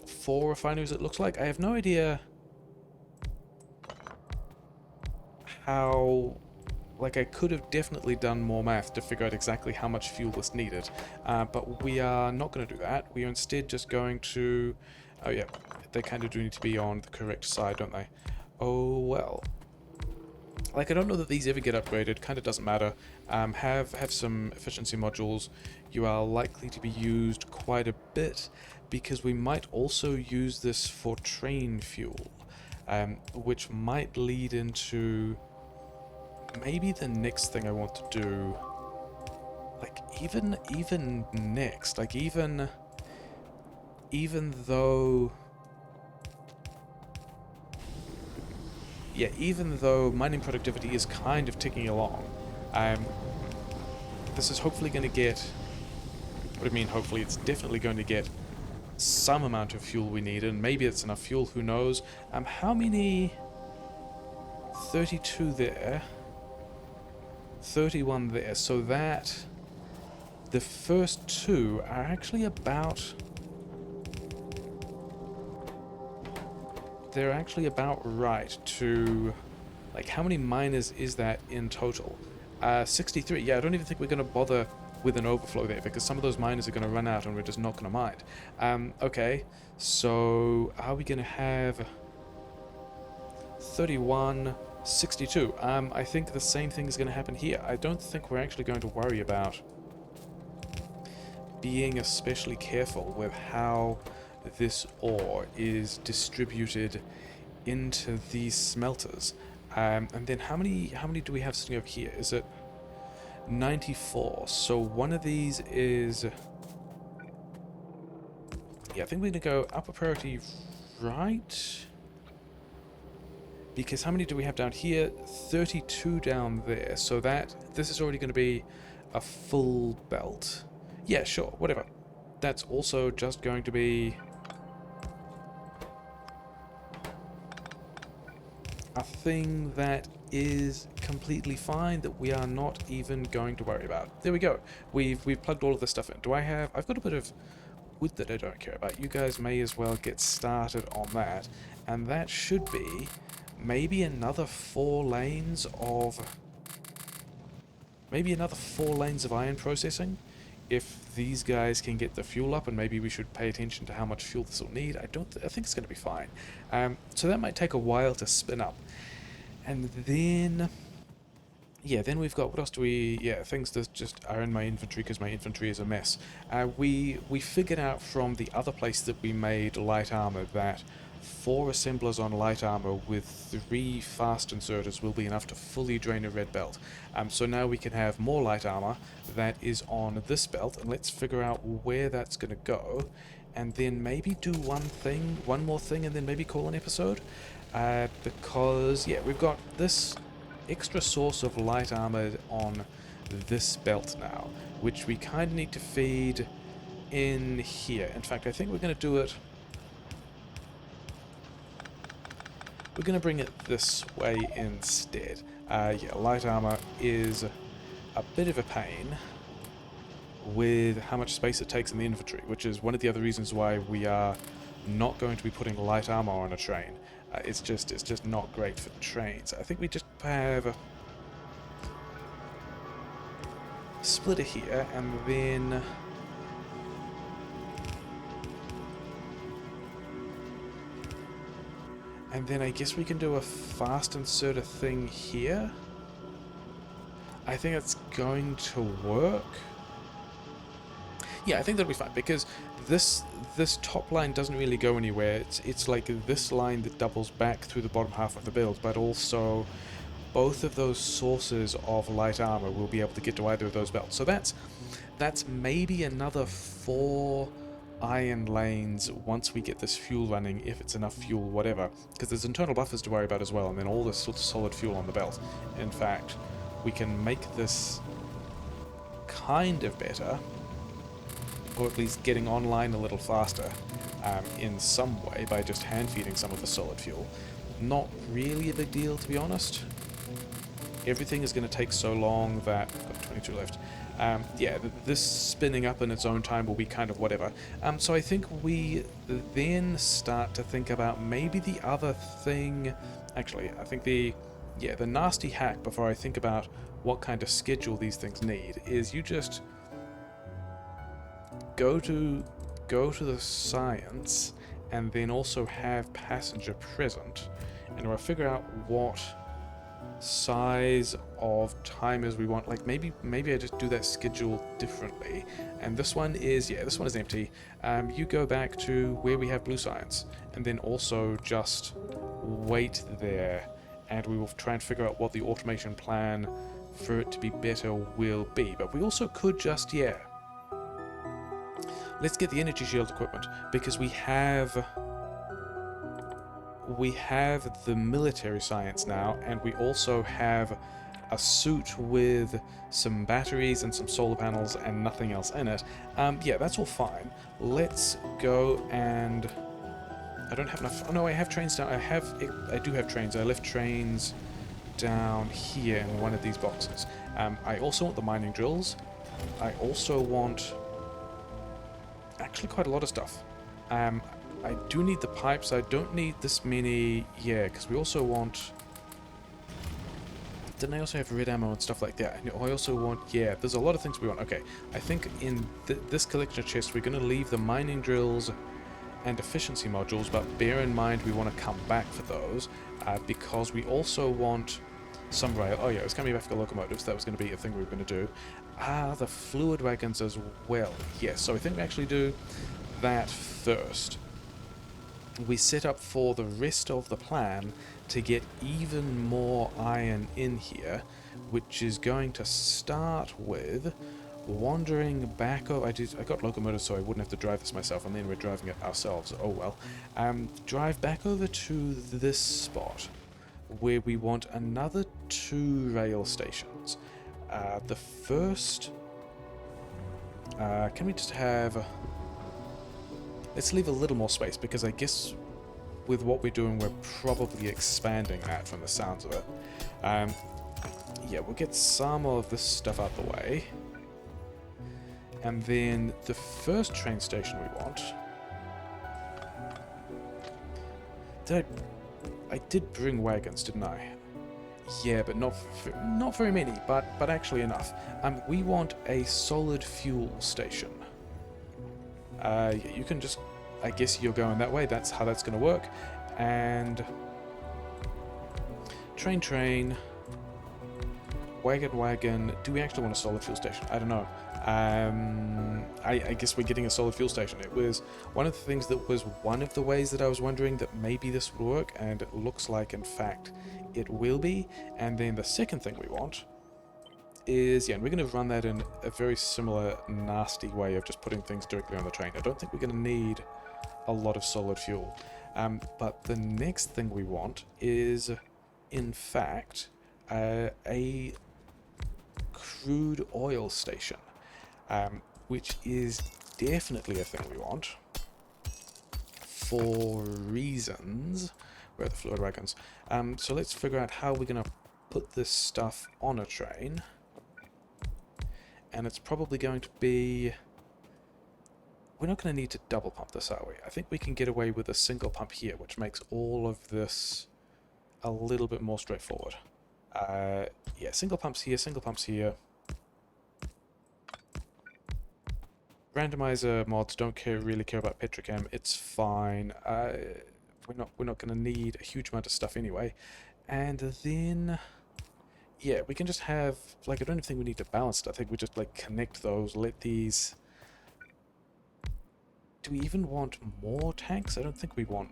4 refineries it looks like. I have no idea how... Like, I could have definitely done more math to figure out exactly how much fuel this needed, but we are not going to do that. We are instead just going to... Oh yeah, they kind of do need to be on the correct side, don't they? Oh well. Like, I don't know that these ever get upgraded, kind of doesn't matter. Have some efficiency modules. You are likely to be used quite a bit, because we might also use this for train fuel, which might lead into... maybe the next thing I want to do, like even next, like even though, yeah, even though mining productivity is kind of ticking along, um, this is hopefully going to get, what I mean hopefully, it's definitely going to get some amount of fuel we need, and maybe it's enough fuel, who knows. How many? 32 there, 31 there, so that the first two are actually about, they're actually about right to, like, how many miners is that in total? 63. Yeah, I don't even think we're going to bother with an overflow there, because some of those miners are going to run out and we're just not going to mine. Okay, so are we going to have 31, 62? I think the same thing is going to happen here. I don't think we're actually going to worry about being especially careful with how this ore is distributed into these smelters. And then how many do we have sitting over here? Is it 94? So one of these is, yeah, I think we're gonna go upper priority, right? Because how many do we have down here? 32 down there. So this is already going to be a full belt. Yeah, sure, whatever. That's also just going to be a thing that is completely fine, that we are not even going to worry about. There we go. We've plugged all of this stuff in. I've got a bit of wood that I don't care about. You guys may as well get started on that. And that should be maybe another 4 lanes of iron processing, if these guys can get the fuel up. And maybe we should pay attention to how much fuel this will need. I think it's going to be fine. So that might take a while to spin up. And then, yeah, then we've got, what else do we, yeah, things that just are in my inventory because my inventory is a mess. We figured out from the other place that we made light armor that 4 assemblers on light armor with 3 fast inserters will be enough to fully drain a red belt. So now we can have more light armor that is on this belt, and let's figure out where that's going to go, and then maybe do one more thing, and then maybe call an episode. Because, yeah, we've got this extra source of light armor on this belt now, which we kind of need to feed in here. In fact, I think we're going to do it, we're going to bring it this way instead. Yeah, light armor is a bit of a pain with how much space it takes in the inventory, which is one of the other reasons why we are not going to be putting light armor on a train. It's just not great for trains. I think we just have a splitter here, and then I guess we can do a fast inserter thing here. I think it's going to work. Yeah, I think that'll be fine, because this top line doesn't really go anywhere. It's like this line that doubles back through the bottom half of the build, but also both of those sources of light armor will be able to get to either of those belts. So that's maybe another 4 iron lanes once we get this fuel running, if it's enough fuel, whatever, because there's internal buffers to worry about as well, and then all this sort of solid fuel on the belt. In fact, we can make this kind of better, or at least getting online a little faster in some way by just hand feeding some of the solid fuel. Not really a big deal, to be honest. Everything is going to take so long that I've got 22 left. Yeah, this spinning up in its own time will be kind of whatever. So I think we then start to think about maybe the other thing. Actually, I think the nasty hack, before I think about what kind of schedule these things need, is you just go to the science and then also have passenger present, and we'll figure out what size of timers we want. Like maybe I just do that schedule differently, and this one is empty. You go back to where we have blue science, and then also just wait there, and we will try and figure out what the automation plan for it to be better will be. But we also could just, let's get the energy shield equipment, because we have we have the military science now, and we also have a suit with some batteries and some solar panels and nothing else in it. Yeah, that's all fine. Let's go and... I don't have enough... Oh no, I have trains down. I do have trains. I left trains down here in one of these boxes. I also want the mining drills. I also want... actually quite a lot of stuff. I do need the pipes. I don't need this many... yeah, because we also want... didn't I also have red ammo and stuff like that? And I also want... yeah, there's a lot of things we want. Okay, I think in this collector chest we're going to leave the mining drills and efficiency modules, but bear in mind we want to come back for those, because we also want some rail... oh yeah, it's coming back for the locomotives. That was going to be a thing we were going to do. The fluid wagons as well. Yes, so I think we actually do that first. We set up for the rest of the plan to get even more iron in here, which is going to start with wandering back over... I got locomotives so I wouldn't have to drive this myself, and then we're driving it ourselves. Oh well. Drive back over to this spot where we want another 2 rail stations. The first... can we just have... let's leave a little more space, because I guess with what we're doing, we're probably expanding that from the sounds of it. Yeah, we'll get some of this stuff out the way. And then the first train station we want... I did bring wagons, didn't I? Yeah, but not very many, but actually enough. We want a solid fuel station. You can just... I guess you're going that way, that's how that's going to work. And... train, wagon. Do we actually want a solid fuel station? I don't know. I guess we're getting a solid fuel station. It was one of the things that was one of the ways that I was wondering that maybe this would work, and it looks like, in fact, it will be. And then the second thing we want is, yeah, and we're going to run that in a very similar nasty way of just putting things directly on the train. I don't think we're going to need a lot of solid fuel. But the next thing we want is, in fact, a crude oil station, which is definitely a thing we want for reasons. Where are the fluid wagons? So let's figure out how we're going to put this stuff on a train. And it's probably going to be... we're not going to need to double pump this, are we? I think we can get away with a single pump here, which makes all of this a little bit more straightforward. Yeah, single pumps here, single pumps here. Randomizer mods don't really care about petrochem. It's fine. We're not going to need a huge amount of stuff anyway. And then... yeah, we can just have... like, I don't even think we need to balance it. I think we just, like, connect those, let these... do we even want more tanks? I don't think we want...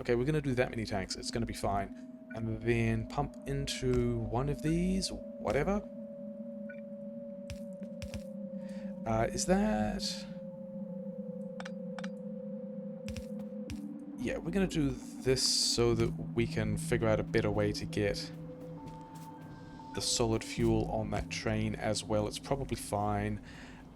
okay, we're going to do that many tanks. It's going to be fine. And then pump into one of these, whatever. Is that... yeah, we're going to do this so that we can figure out a better way to get the solid fuel on that train as well. It's probably fine.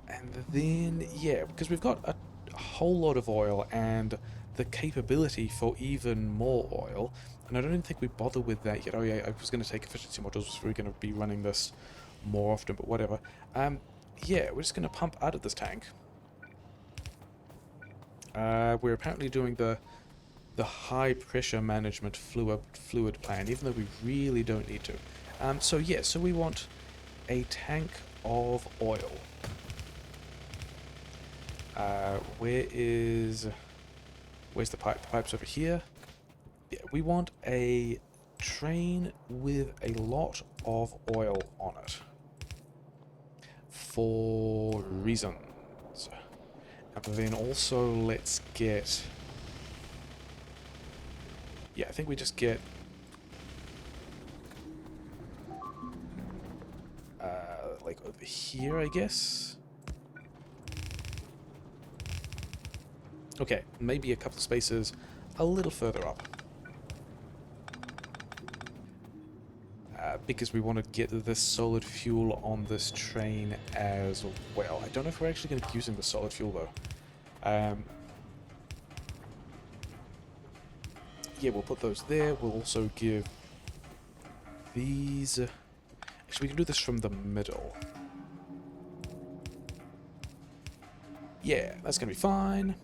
And then, yeah, because we've got a whole lot of oil and the capability for even more oil, and I don't even think we bother with that yet. Oh yeah, I was going to take efficiency modules, so we're going to be running this more often, but whatever. Yeah, we're just going to pump out of this tank. We're apparently doing the high pressure management fluid plan, even though we really don't need to. So yeah, so we want a tank of oil. Where's the pipe? The pipe's over here. Yeah, we want a train with a lot of oil on it. For reasons. And then also let's get... yeah, I think we just get... like over here, I guess? Okay, maybe a couple of spaces a little further up. because we want to get this solid fuel on this train as well. I don't know if we're actually going to be using the solid fuel though. Yeah, we'll put those there. We'll also give these... Actually, we can do this from the middle. Yeah, that's going to be fine.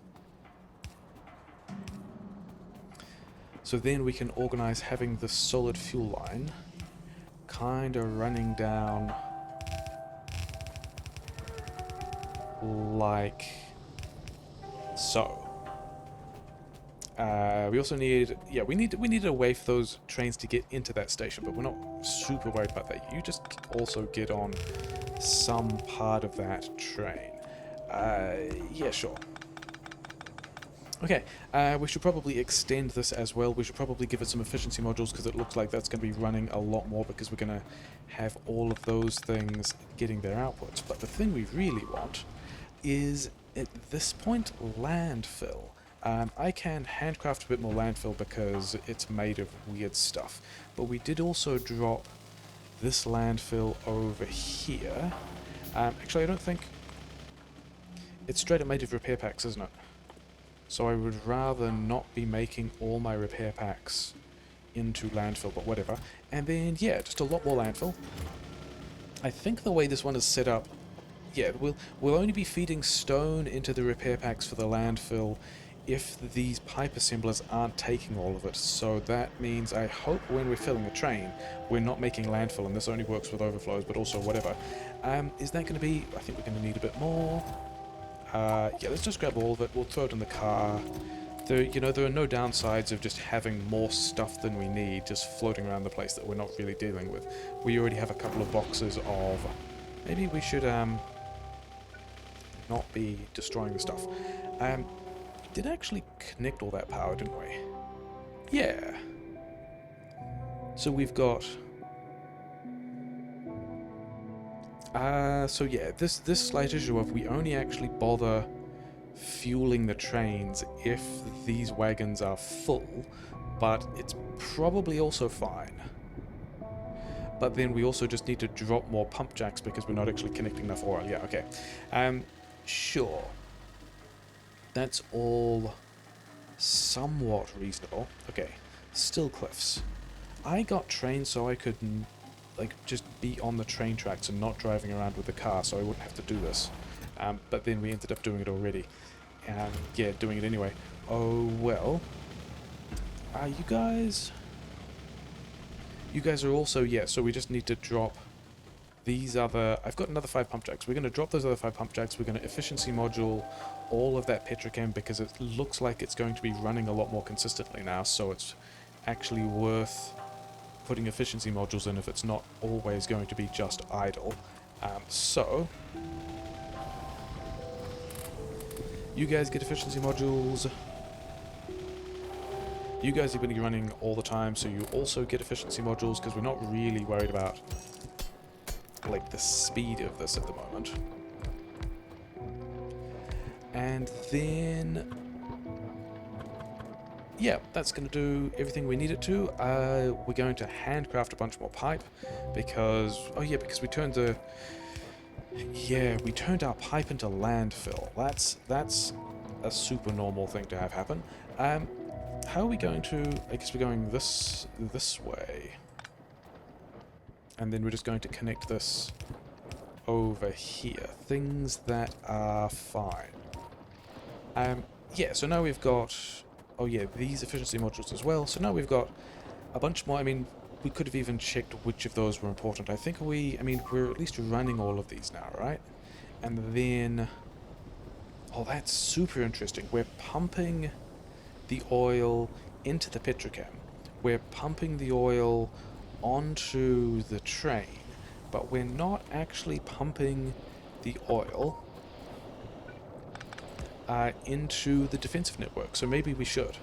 So then we can organize having the solid fuel line kind of running down like so. We also need, yeah, we need a way for those trains to get into that station, but we're not super worried about that. You just also get on some part of that train. Yeah, sure. Okay, we should probably extend this as well. We should probably give it some efficiency modules because it looks like that's going to be running a lot more because we're going to have all of those things getting their outputs. But the thing we really want is, at this point, landfill. I can handcraft a bit more landfill because it's made of weird stuff. But we did also drop this landfill over here. Actually, I don't think... It's straight up made of repair packs, isn't it? So I would rather not be making all my repair packs into landfill, but whatever. And then, yeah, just a lot more landfill. I think the way this one is set up, yeah, we'll only be feeding stone into the repair packs for the landfill if these pipe assemblers aren't taking all of it. So that means, I hope when we're filling the train, we're not making landfill, and this only works with overflows, but also whatever. Is that going to be... I think we're going to need a bit more. Yeah, let's just grab all of it. We'll throw it in the car. There are no downsides of just having more stuff than we need just floating around the place that we're not really dealing with. We already have a couple of boxes of... Maybe we should not be destroying the stuff. Did actually connect all that power, didn't we? Yeah. So we've got... so yeah, this slight issue of we only actually bother fueling the trains if these wagons are full, but it's probably also fine. But then we also just need to drop more pump jacks because we're not actually connecting enough oil. Yeah, okay. Sure. That's all somewhat reasonable. Okay, still cliffs. I got trained so I could... like, just be on the train tracks and not driving around with the car, so I wouldn't have to do this. But then we ended up doing it already. Yeah, doing it anyway. Oh, well. You guys... You guys are also... Yeah, so we just need to drop these other... I've got another 5 pump jacks. We're going to drop those other 5 pump jacks. We're going to efficiency module all of that petrochem because it looks like it's going to be running a lot more consistently now, so it's actually worth... putting efficiency modules in if it's not always going to be just idle. So you guys get efficiency modules. You guys are going to be running all the time, so you also get efficiency modules because we're not really worried about like the speed of this at the moment. And then yeah, that's going to do everything we need it to. We're going to handcraft a bunch more pipe because... Oh yeah, because we turned the... Yeah, we turned our pipe into landfill. That's a super normal thing to have happen. How are we going to... I guess we're going this way. And then we're just going to connect this over here. Things that are fine. Yeah, so now we've got... Oh yeah, these efficiency modules as well. So now we've got a bunch more. I mean, we could have even checked which of those were important. I think I mean, we're at least running all of these now, right? And then... Oh, that's super interesting. We're pumping the oil into the petrochem. We're pumping the oil onto the train, but we're not actually pumping the oil into the defensive network, so maybe we should.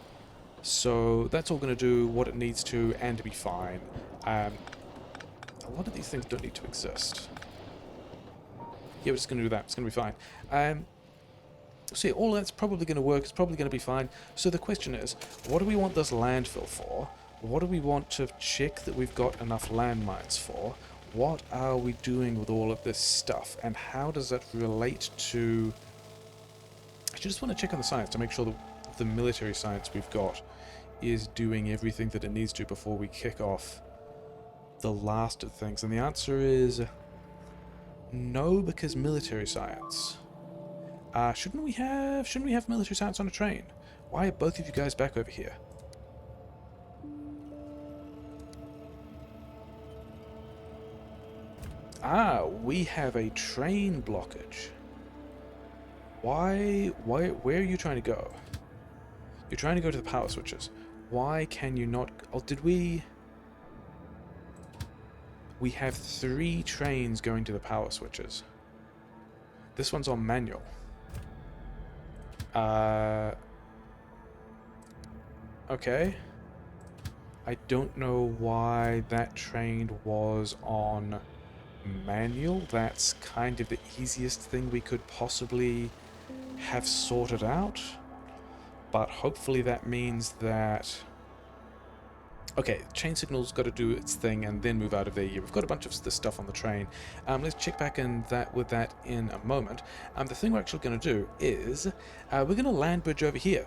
So that's all going to do what it needs to and to be fine. A lot of these things don't need to exist. Yeah, we're just going to do that. It's going to be fine. So yeah, all that's probably going to work. It's probably going to be fine. So the question is, what do we want this landfill for? what do we want to check that we've got enough landmines for? What are we doing with all of this stuff? And how does that relate to... I just want to check on the science to make sure that the military science we've got is doing everything that it needs to before we kick off the last of things. And the answer is no, because military science. Shouldn't we have military science on a train? Why are both of you guys back over here? We have a train blockage. Where are you trying to go? You're trying to go to the power switches. Why can you not... Oh, did we... We have 3 trains going to the power switches. This one's on manual. Okay. I don't know why that train was on manual. That's kind of the easiest thing we could possibly have sorted out. But hopefully that means that... Okay, chain signal's got to do its thing and then move out of there. Yeah, we've got a bunch of this stuff on the train. Let's check back with that in a moment. The thing we're actually going to do is we're going to Landbridge over here.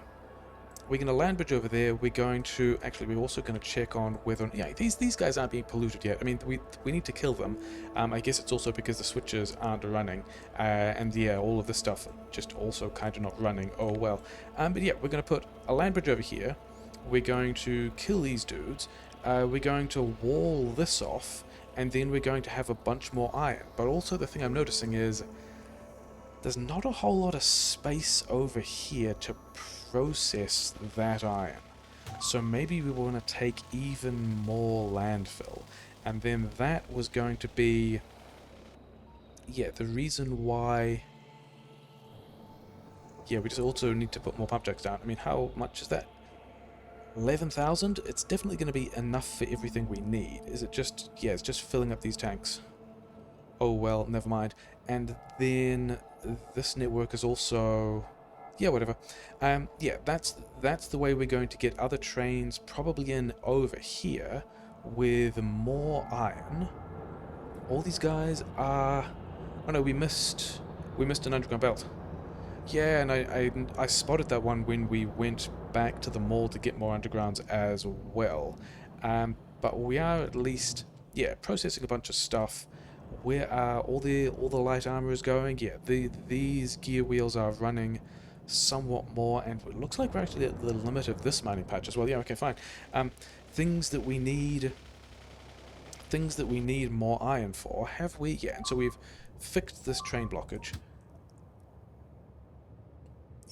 We're going to Landbridge over there. We're going to... Actually, we're also going to check on whether... Yeah, these guys aren't being polluted yet. I mean, we need to kill them. I guess it's also because the switches aren't running. And yeah, all of this stuff just also kind of not running. Oh, well. But yeah, we're going to put a Landbridge over here. We're going to kill these dudes. We're going to wall this off. And then we're going to have a bunch more iron. But also the thing I'm noticing is... There's not a whole lot of space over here to process that iron. So maybe we want to take even more landfill. And then that was going to be... Yeah, the reason why... Yeah, we just also need to put more pump jacks down. I mean, how much is that? 11,000? It's definitely going to be enough for everything we need. Is it just... Yeah, it's just filling up these tanks. Oh, well, never mind. And then this network is also... Yeah, whatever. Yeah, that's the way we're going to get other trains probably in over here with more iron. All these guys are... Oh no, we missed an underground belt. Yeah, and I spotted that one when we went back to the mall to get more undergrounds as well. But we are at least, yeah, processing a bunch of stuff. Where are all the light armor is going? Yeah, these gear wheels are running somewhat more, and it looks like we're actually at the limit of this mining patch as well. Yeah, okay, fine. Things that we need more iron for, have we? Yeah, and so we've fixed this train blockage.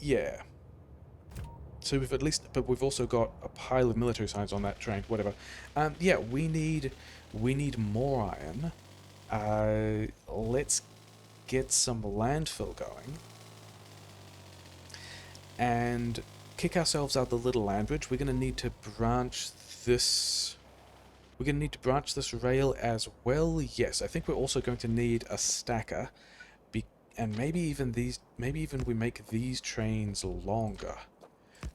Yeah. So we've at least, but we've also got a pile of military signs on that train, whatever. Yeah, we need more iron. Let's get some landfill going. And kick ourselves out the little Landbridge. We're going to need to branch this... We're going to need to branch this rail as well. Yes, I think we're also going to need a stacker. And maybe even we make these trains longer.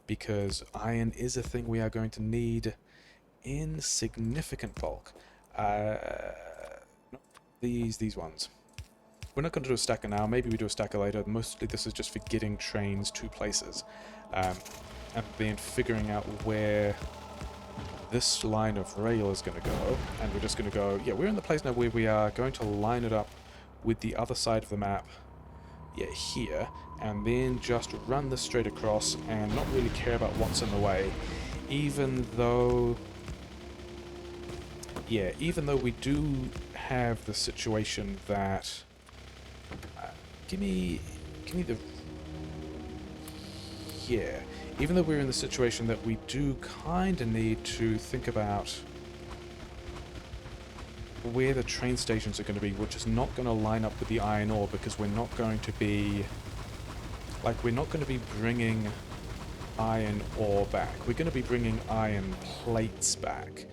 Because iron is a thing we are going to need in significant bulk. These ones. We're not going to do a stacker now. Maybe we do a stacker later. Mostly this is just for getting trains to places. And then figuring out where this line of rail is going to go. And we're just going to go... Yeah, we're in the place now where we are going to line it up with the other side of the map. Yeah, here. And then just run this straight across and not really care about what's in the way. Even though... Yeah, even though we do have the situation that... give me the... Yeah. Even though we're in the situation that we do kind of need to think about where the train stations are going to be, which is not going to line up with the iron ore, because we're not going to be... Like, we're not going to be bringing iron ore back. We're going to be bringing iron plates back.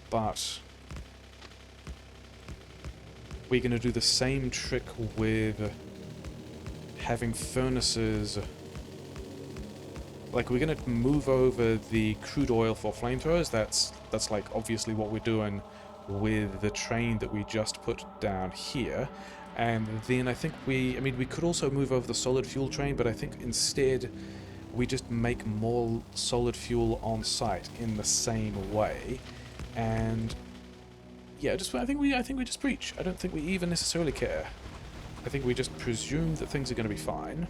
But... we're going to do the same trick with having furnaces Like, we're going to move over the crude oil for flamethrowers. That's like obviously what we're doing with the train that we just put down here. And then I think I mean, we could also move over the solid fuel train, but I think instead we just make more solid fuel on site in the same way. And yeah, I think we just preach. I don't think we even necessarily care. I think we just presume that things are going to be fine.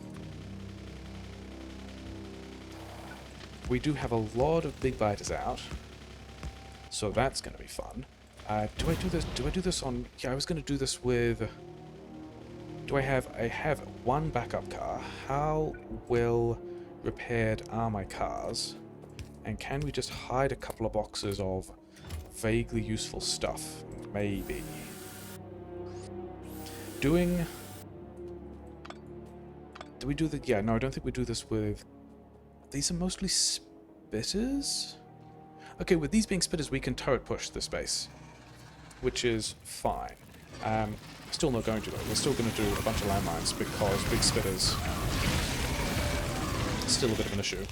We do have a lot of big biters out, so that's going to be fun. Do I do this? Do I do this on? Yeah, I was going to do this with. I have one backup car. How well repaired are my cars? And can we just hide a couple of boxes of vaguely useful stuff? Maybe. Do we do the... Yeah, no, I don't think we do this with... These are mostly spitters? Okay, with these being spitters, we can turret push this base, which is fine. Still not going to, though. We're still going to do a bunch of landmines because big spitters... Still a bit of an issue.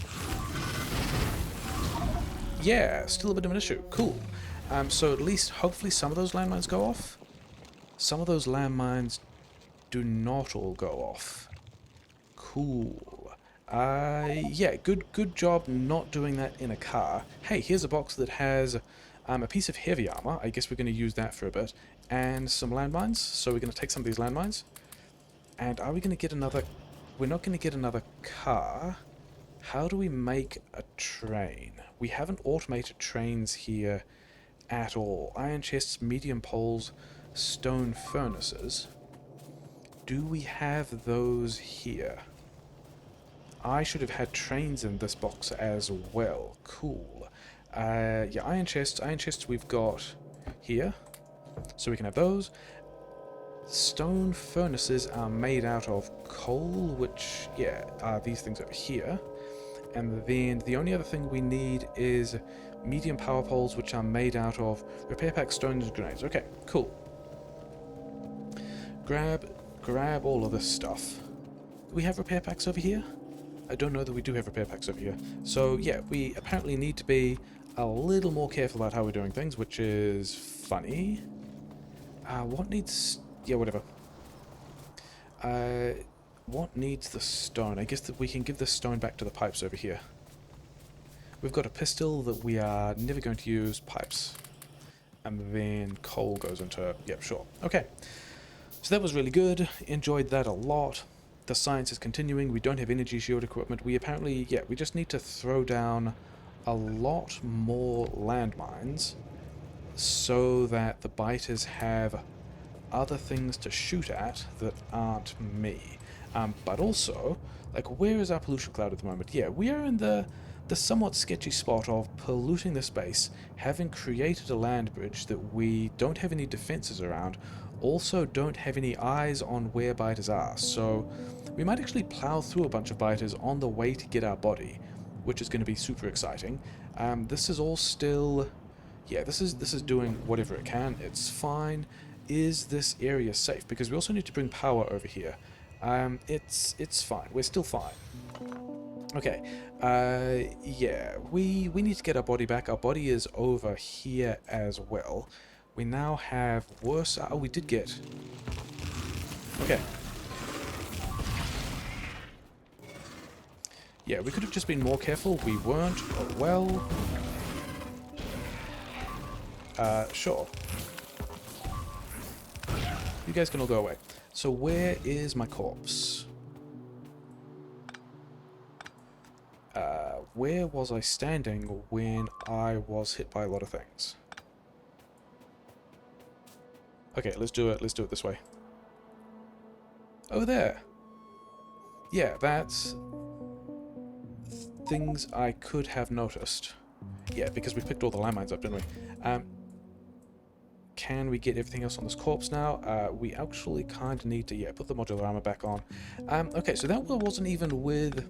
Yeah, still a bit of an issue. Cool. So at least, hopefully, some of those landmines go off. Some of those landmines do not all go off. Cool. Yeah, good job not doing that in a car. Hey, here's a box that has a piece of heavy armor. I guess we're going to use that for a bit. And some landmines. So we're going to take some of these landmines. And are we going to get another... We're not going to get another car. How do we make a train? We haven't automated trains here at all. Iron chests, medium poles, stone furnaces. Do we have those here? I should have had trains in this box as well. Cool. Yeah, iron chests we've got here. So we can have those. Stone furnaces are made out of coal, which, yeah, are these things over here. And then the only other thing we need is medium power poles, which are made out of repair pack, stones, and grenades. Okay, cool. Grab all of this stuff. Do we have repair packs over here? I don't know that we do have repair packs over here. So yeah, we apparently need to be a little more careful about how we're doing things, which is funny. What needs... Yeah, whatever. What needs the stone? I guess that we can give the stone back to the pipes over here. We've got a pistol that we are never going to use. Pipes. And then coal goes into... Yep, sure. Okay. So that was really good. Enjoyed that a lot. The science is continuing. We don't have energy shield equipment. We apparently... Yeah, we just need to throw down a lot more landmines so that the biters have other things to shoot at that aren't me. But also, like, where is our pollution cloud at the moment? Yeah, we are in the somewhat sketchy spot of polluting the space, having created a land bridge that we don't have any defenses around, also don't have any eyes on where biters are. So we might actually plow through a bunch of biters on the way to get our body, which is going to be super exciting. This is all still... Yeah, this is doing whatever it can. It's fine. Is this area safe? Because we also need to bring power over here. It's fine. We're still fine. Okay. Yeah, we need to get our body back. Our body is over here as well. We now have worse... Oh, we did get... Okay. Yeah, we could have just been more careful. We weren't. Oh, well... Sure. You guys can all go away. So where is my corpse? Where was I standing when I was hit by a lot of things? Okay, let's do it. Let's do it this way. Over there. Yeah, that's things I could have noticed. Yeah, because we picked all the landmines up, didn't we? Can we get everything else on this corpse now? We actually kind of need to, yeah, put the modular armor back on. Okay, so that wasn't even with...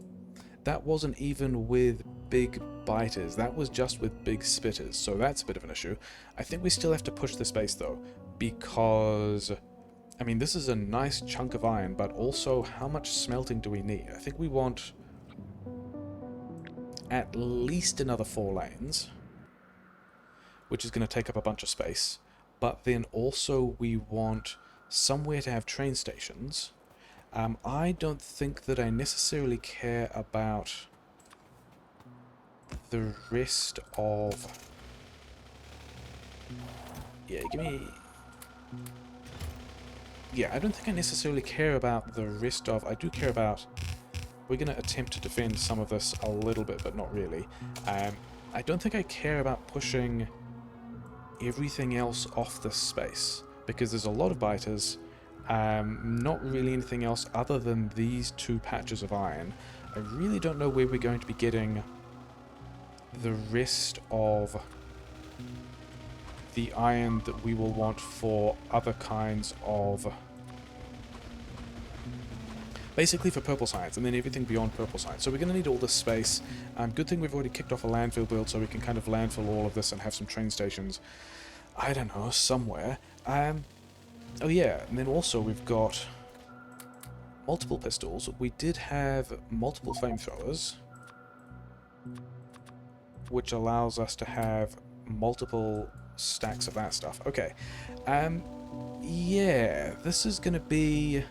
That wasn't even with big biters. That was just with big spitters, so that's a bit of an issue. I think we still have to push the space, though, because... I mean, this is a nice chunk of iron, but also, how much smelting do we need? I think we want... at least another 4 lanes, which is going to take up a bunch of space. But then also we want somewhere to have train stations. I don't think that I necessarily care about the rest of... Yeah, give me... Yeah, I don't think I necessarily care about the rest of... I do care about... We're going to attempt to defend some of this a little bit, but not really. I don't think I care about pushing everything else off this space, because there's a lot of biters, not really anything else other than these 2 patches of iron. I really don't know where we're going to be getting the rest of the iron that we will want for other kinds of... Basically for purple science, and then everything beyond purple science. So we're going to need all this space. Good thing we've already kicked off a landfill build, so we can kind of landfill all of this and have some train stations, I don't know, somewhere. Oh yeah, and then also we've got multiple pistols. We did have multiple flamethrowers, which allows us to have multiple stacks of that stuff. Okay. Yeah, this is going to be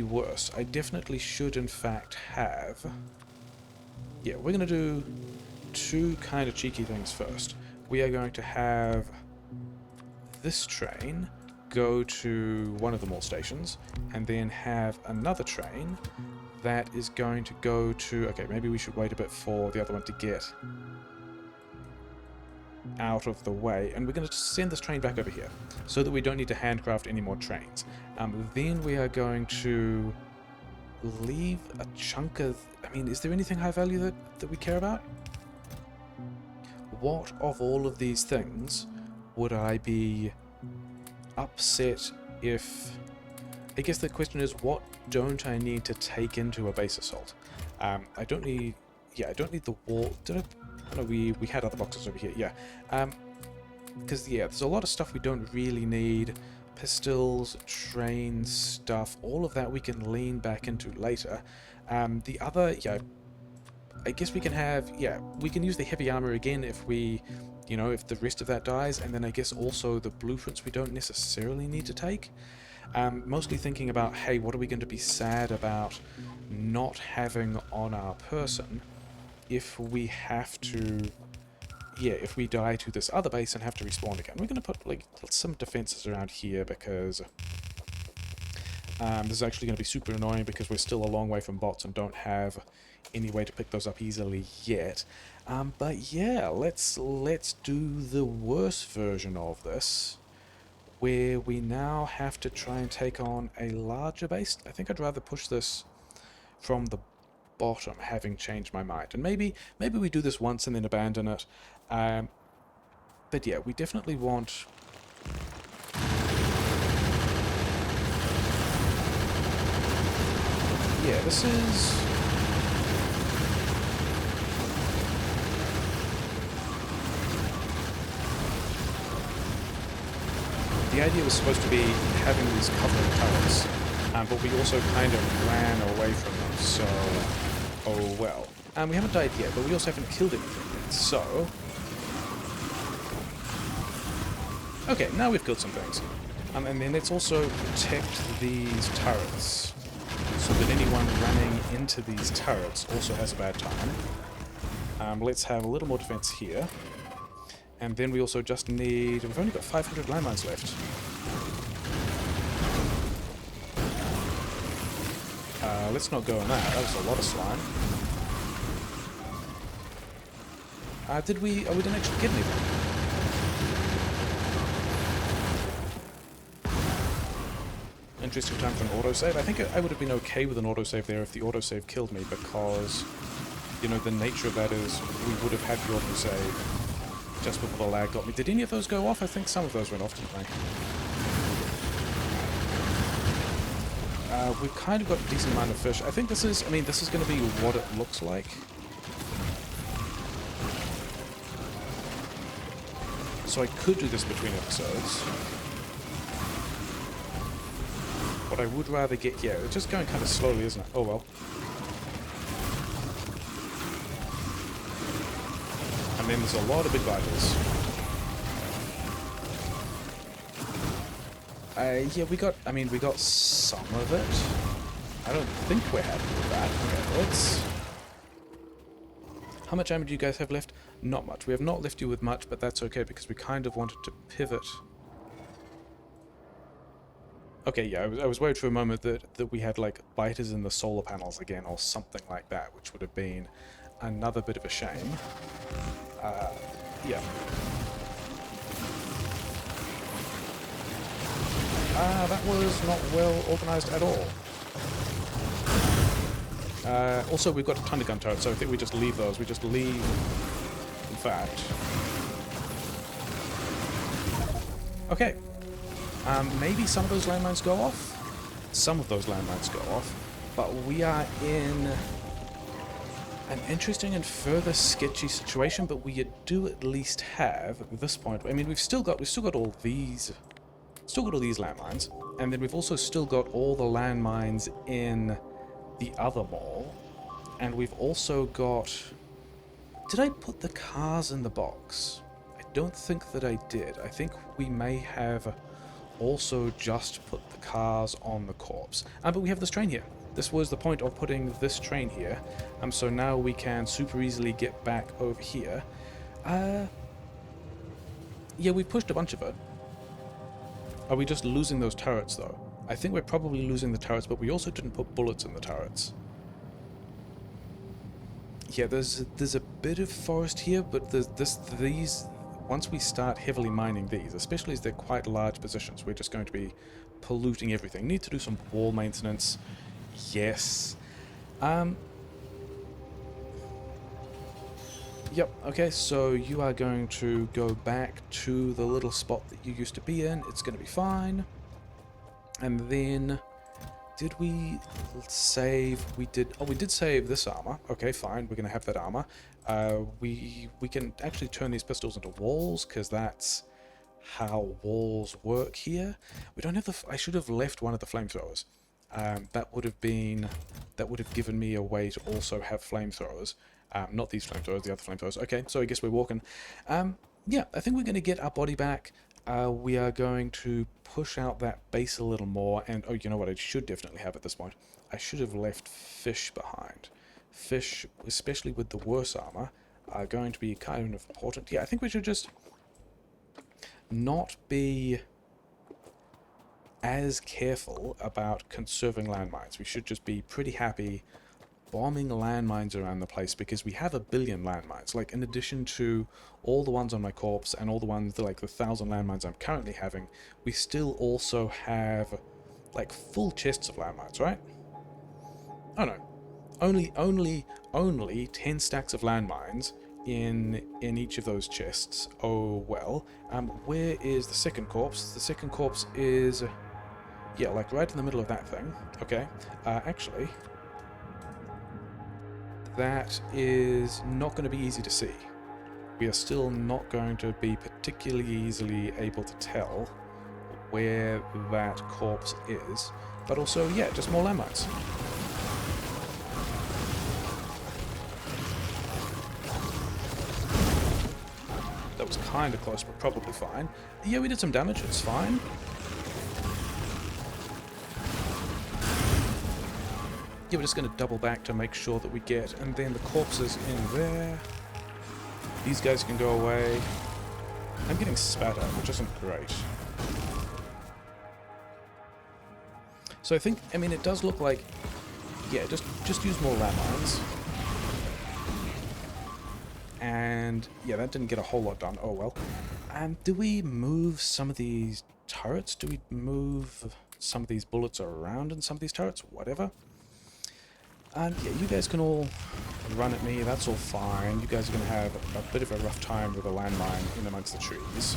worse. I definitely should, in fact, have... Yeah, we're going to do 2 kind of cheeky things first. We are going to have this train go to one of the mall stations, and then have another train that is going to go to... Okay, maybe we should wait a bit for the other one to get out of the way, and we're going to send this train back over here so that we don't need to handcraft any more trains. Then we are going to leave a chunk of... I mean, is there anything high value that we care about? What of all of these things would I be upset if... I guess the question is, what don't I need to take into a base assault? I don't need... Yeah, I don't need the wall... Did I... No, we had other boxes over here, yeah. Because, yeah, there's a lot of stuff we don't really need. Pistols, train stuff, all of that we can lean back into later. The other, yeah, I guess we can have, yeah, we can use the heavy armor again if we, you know, if the rest of that dies, and then I guess also the blueprints we don't necessarily need to take. Mostly thinking about, hey, what are we going to be sad about not having on our person if we have to, yeah, if we die to this other base and have to respawn again. We're going to put, like, some defenses around here because this is actually going to be super annoying because we're still a long way from bots and don't have any way to pick those up easily yet. But yeah, let's do the worst version of this, where we now have to try and take on a larger base. I think I'd rather push this from the bottom, having changed my mind. And maybe we do this once and then abandon it. But yeah, we definitely want... Yeah, this is... The idea was supposed to be having these covering turrets, but we also kind of ran away from them, so... Oh well. We haven't died yet, but we also haven't killed anything yet, so... Okay, now we've killed some things. And then let's also protect these turrets, so that anyone running into these turrets also has a bad time. Let's have a little more defense here. And then we also just need... We've only got 500 landmines left. Let's not go on that. That was a lot of slime. Did we... Oh, we didn't actually get anything. Interesting time for an autosave. I think I would have been okay with an autosave there if the autosave killed me, because, you know, the nature of that is we would have had the autosave just before the lag got me. Did any of those go off? I think some of those went off, didn't they? We've kind of got a decent amount of fish. I think this is, I mean, this is going to be what it looks like. So I could do this between episodes. But I would rather get, yeah, it's just going kind of slowly, isn't it? Oh well. And then there's a lot of big biters. Yeah, we got some of it. I don't think we're happy with that. Okay, let's... How much ammo do you guys have left? Not much. We have not left you with much, but that's okay because we kind of wanted to pivot. Okay, yeah, I was worried for a moment that we had, like, biters in the solar panels again or something like that, which would have been another bit of a shame. Yeah. That was not well organized at all. Also, we've got a ton of gun turrets, so I think we just leave those. We just leave... In fact... Okay. Maybe some of those landmines go off? Some of those landmines go off. But we are in... an interesting and further sketchy situation, but we do at least have, at this point... I mean, we've still got all these... Still got all these landmines, and then we've also still got all the landmines in the other mall, and we've also got... Did I put the cars in the box? I don't think that I did. I think we may have also just put the cars on the corpse. But we have this train here. This was the point of putting this train here, so now we can super easily get back over here. Yeah, we've pushed a bunch of it. Are we just losing those turrets, though? I think we're probably losing the turrets, but we also didn't put bullets in the turrets. Yeah, there's a bit of forest here, but these... Once we start heavily mining these, especially as they're quite large positions, we're just going to be polluting everything. Need to do some wall maintenance. Yes. Yep, okay, so you are going to go back to the little spot that you used to be in. It's going to be fine. And then... Did we save? We did... Oh, we did save this armor. Okay, fine, we're going to have that armor. We can actually turn these pistols into walls, because that's how walls work here. We don't have the... I should have left one of the flamethrowers. That would have given me a way to also have flamethrowers. Not these flamethrowers, the other flamethrowers. Okay, so I guess we're walking. Yeah, I think we're going to get our body back. We are going to push out that base a little more, and oh, you know what I should definitely have at this point? I should have left fish behind. Fish, especially with the worse armor, are going to be kind of important. Yeah, I think we should just not be as careful about conserving landmines. We should just be pretty happy bombing landmines around the place, because we have 1 billion landmines. Like, in addition to all the ones on my corpse and all the ones, like the 1,000 landmines I'm currently having, we still also have, like, full chests of landmines, right? Oh no. Only 10 stacks of landmines in each of those chests. Oh well. Where is the second corpse? The second corpse is... Yeah, like right in the middle of that thing. Okay. Actually... That is not going to be easy to see. We are still not going to be particularly easily able to tell where that corpse is. But also, yeah, just more landmines. That was kind of close, but probably fine. Yeah, we did some damage, it's fine. Yeah, we're just going to double back to make sure that we get, and then the corpses in there. These guys can go away. I'm getting spat at, which isn't great. So I think, I mean, it does look like, yeah, just use more landmines. And, yeah, that didn't get a whole lot done. Oh, well. Do we move some of these turrets? Do we move some of these bullets around in some of these turrets? Whatever. And yeah, you guys can all run at me, that's all fine. You guys are going to have a bit of a rough time with a landmine in amongst the trees.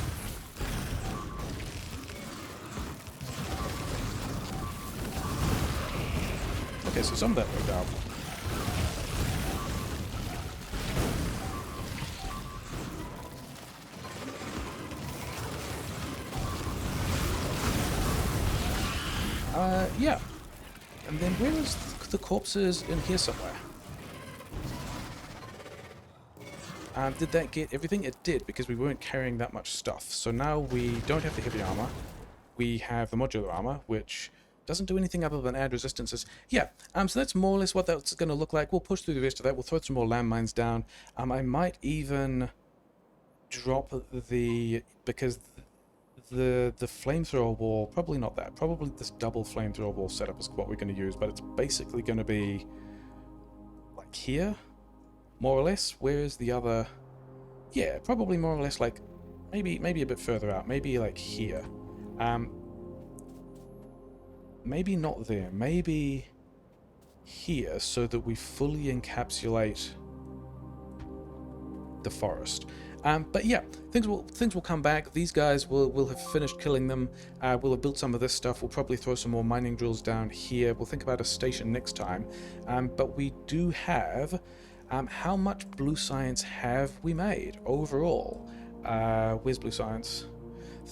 Okay, so some of that worked out. Yeah. And then where is the corpses in here somewhere? Did that get everything? It did, because we weren't carrying that much stuff. So now we don't have the heavy armor. We have the modular armor, which doesn't do anything other than add resistances. Yeah, so that's more or less what that's going to look like. We'll push through the rest of that. We'll throw some more landmines down. I might even drop because the flamethrower wall, probably not that. Probably this double flamethrower wall setup is what we're going to use, but it's basically going to be like here, more or less. Where is the other? Yeah, probably more or less like maybe a bit further out. Maybe like here. Maybe not there. Maybe here, so that we fully encapsulate the forest. But yeah, things will come back. These guys will have finished killing them. We'll have built some of this stuff. We'll probably throw some more mining drills down here. We'll think about a station next time. But we do have... how much blue science have we made overall? Where's blue science?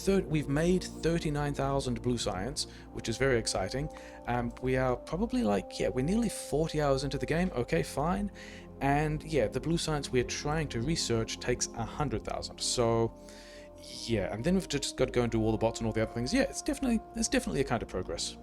We've made 39,000 blue science, which is very exciting. We are probably like, yeah, we're nearly 40 hours into the game. Okay, fine. And yeah, the blue science we're trying to research takes 100,000. So yeah, and then we've just got to go and do all the bots and all the other things. Yeah, it's definitely a kind of progress.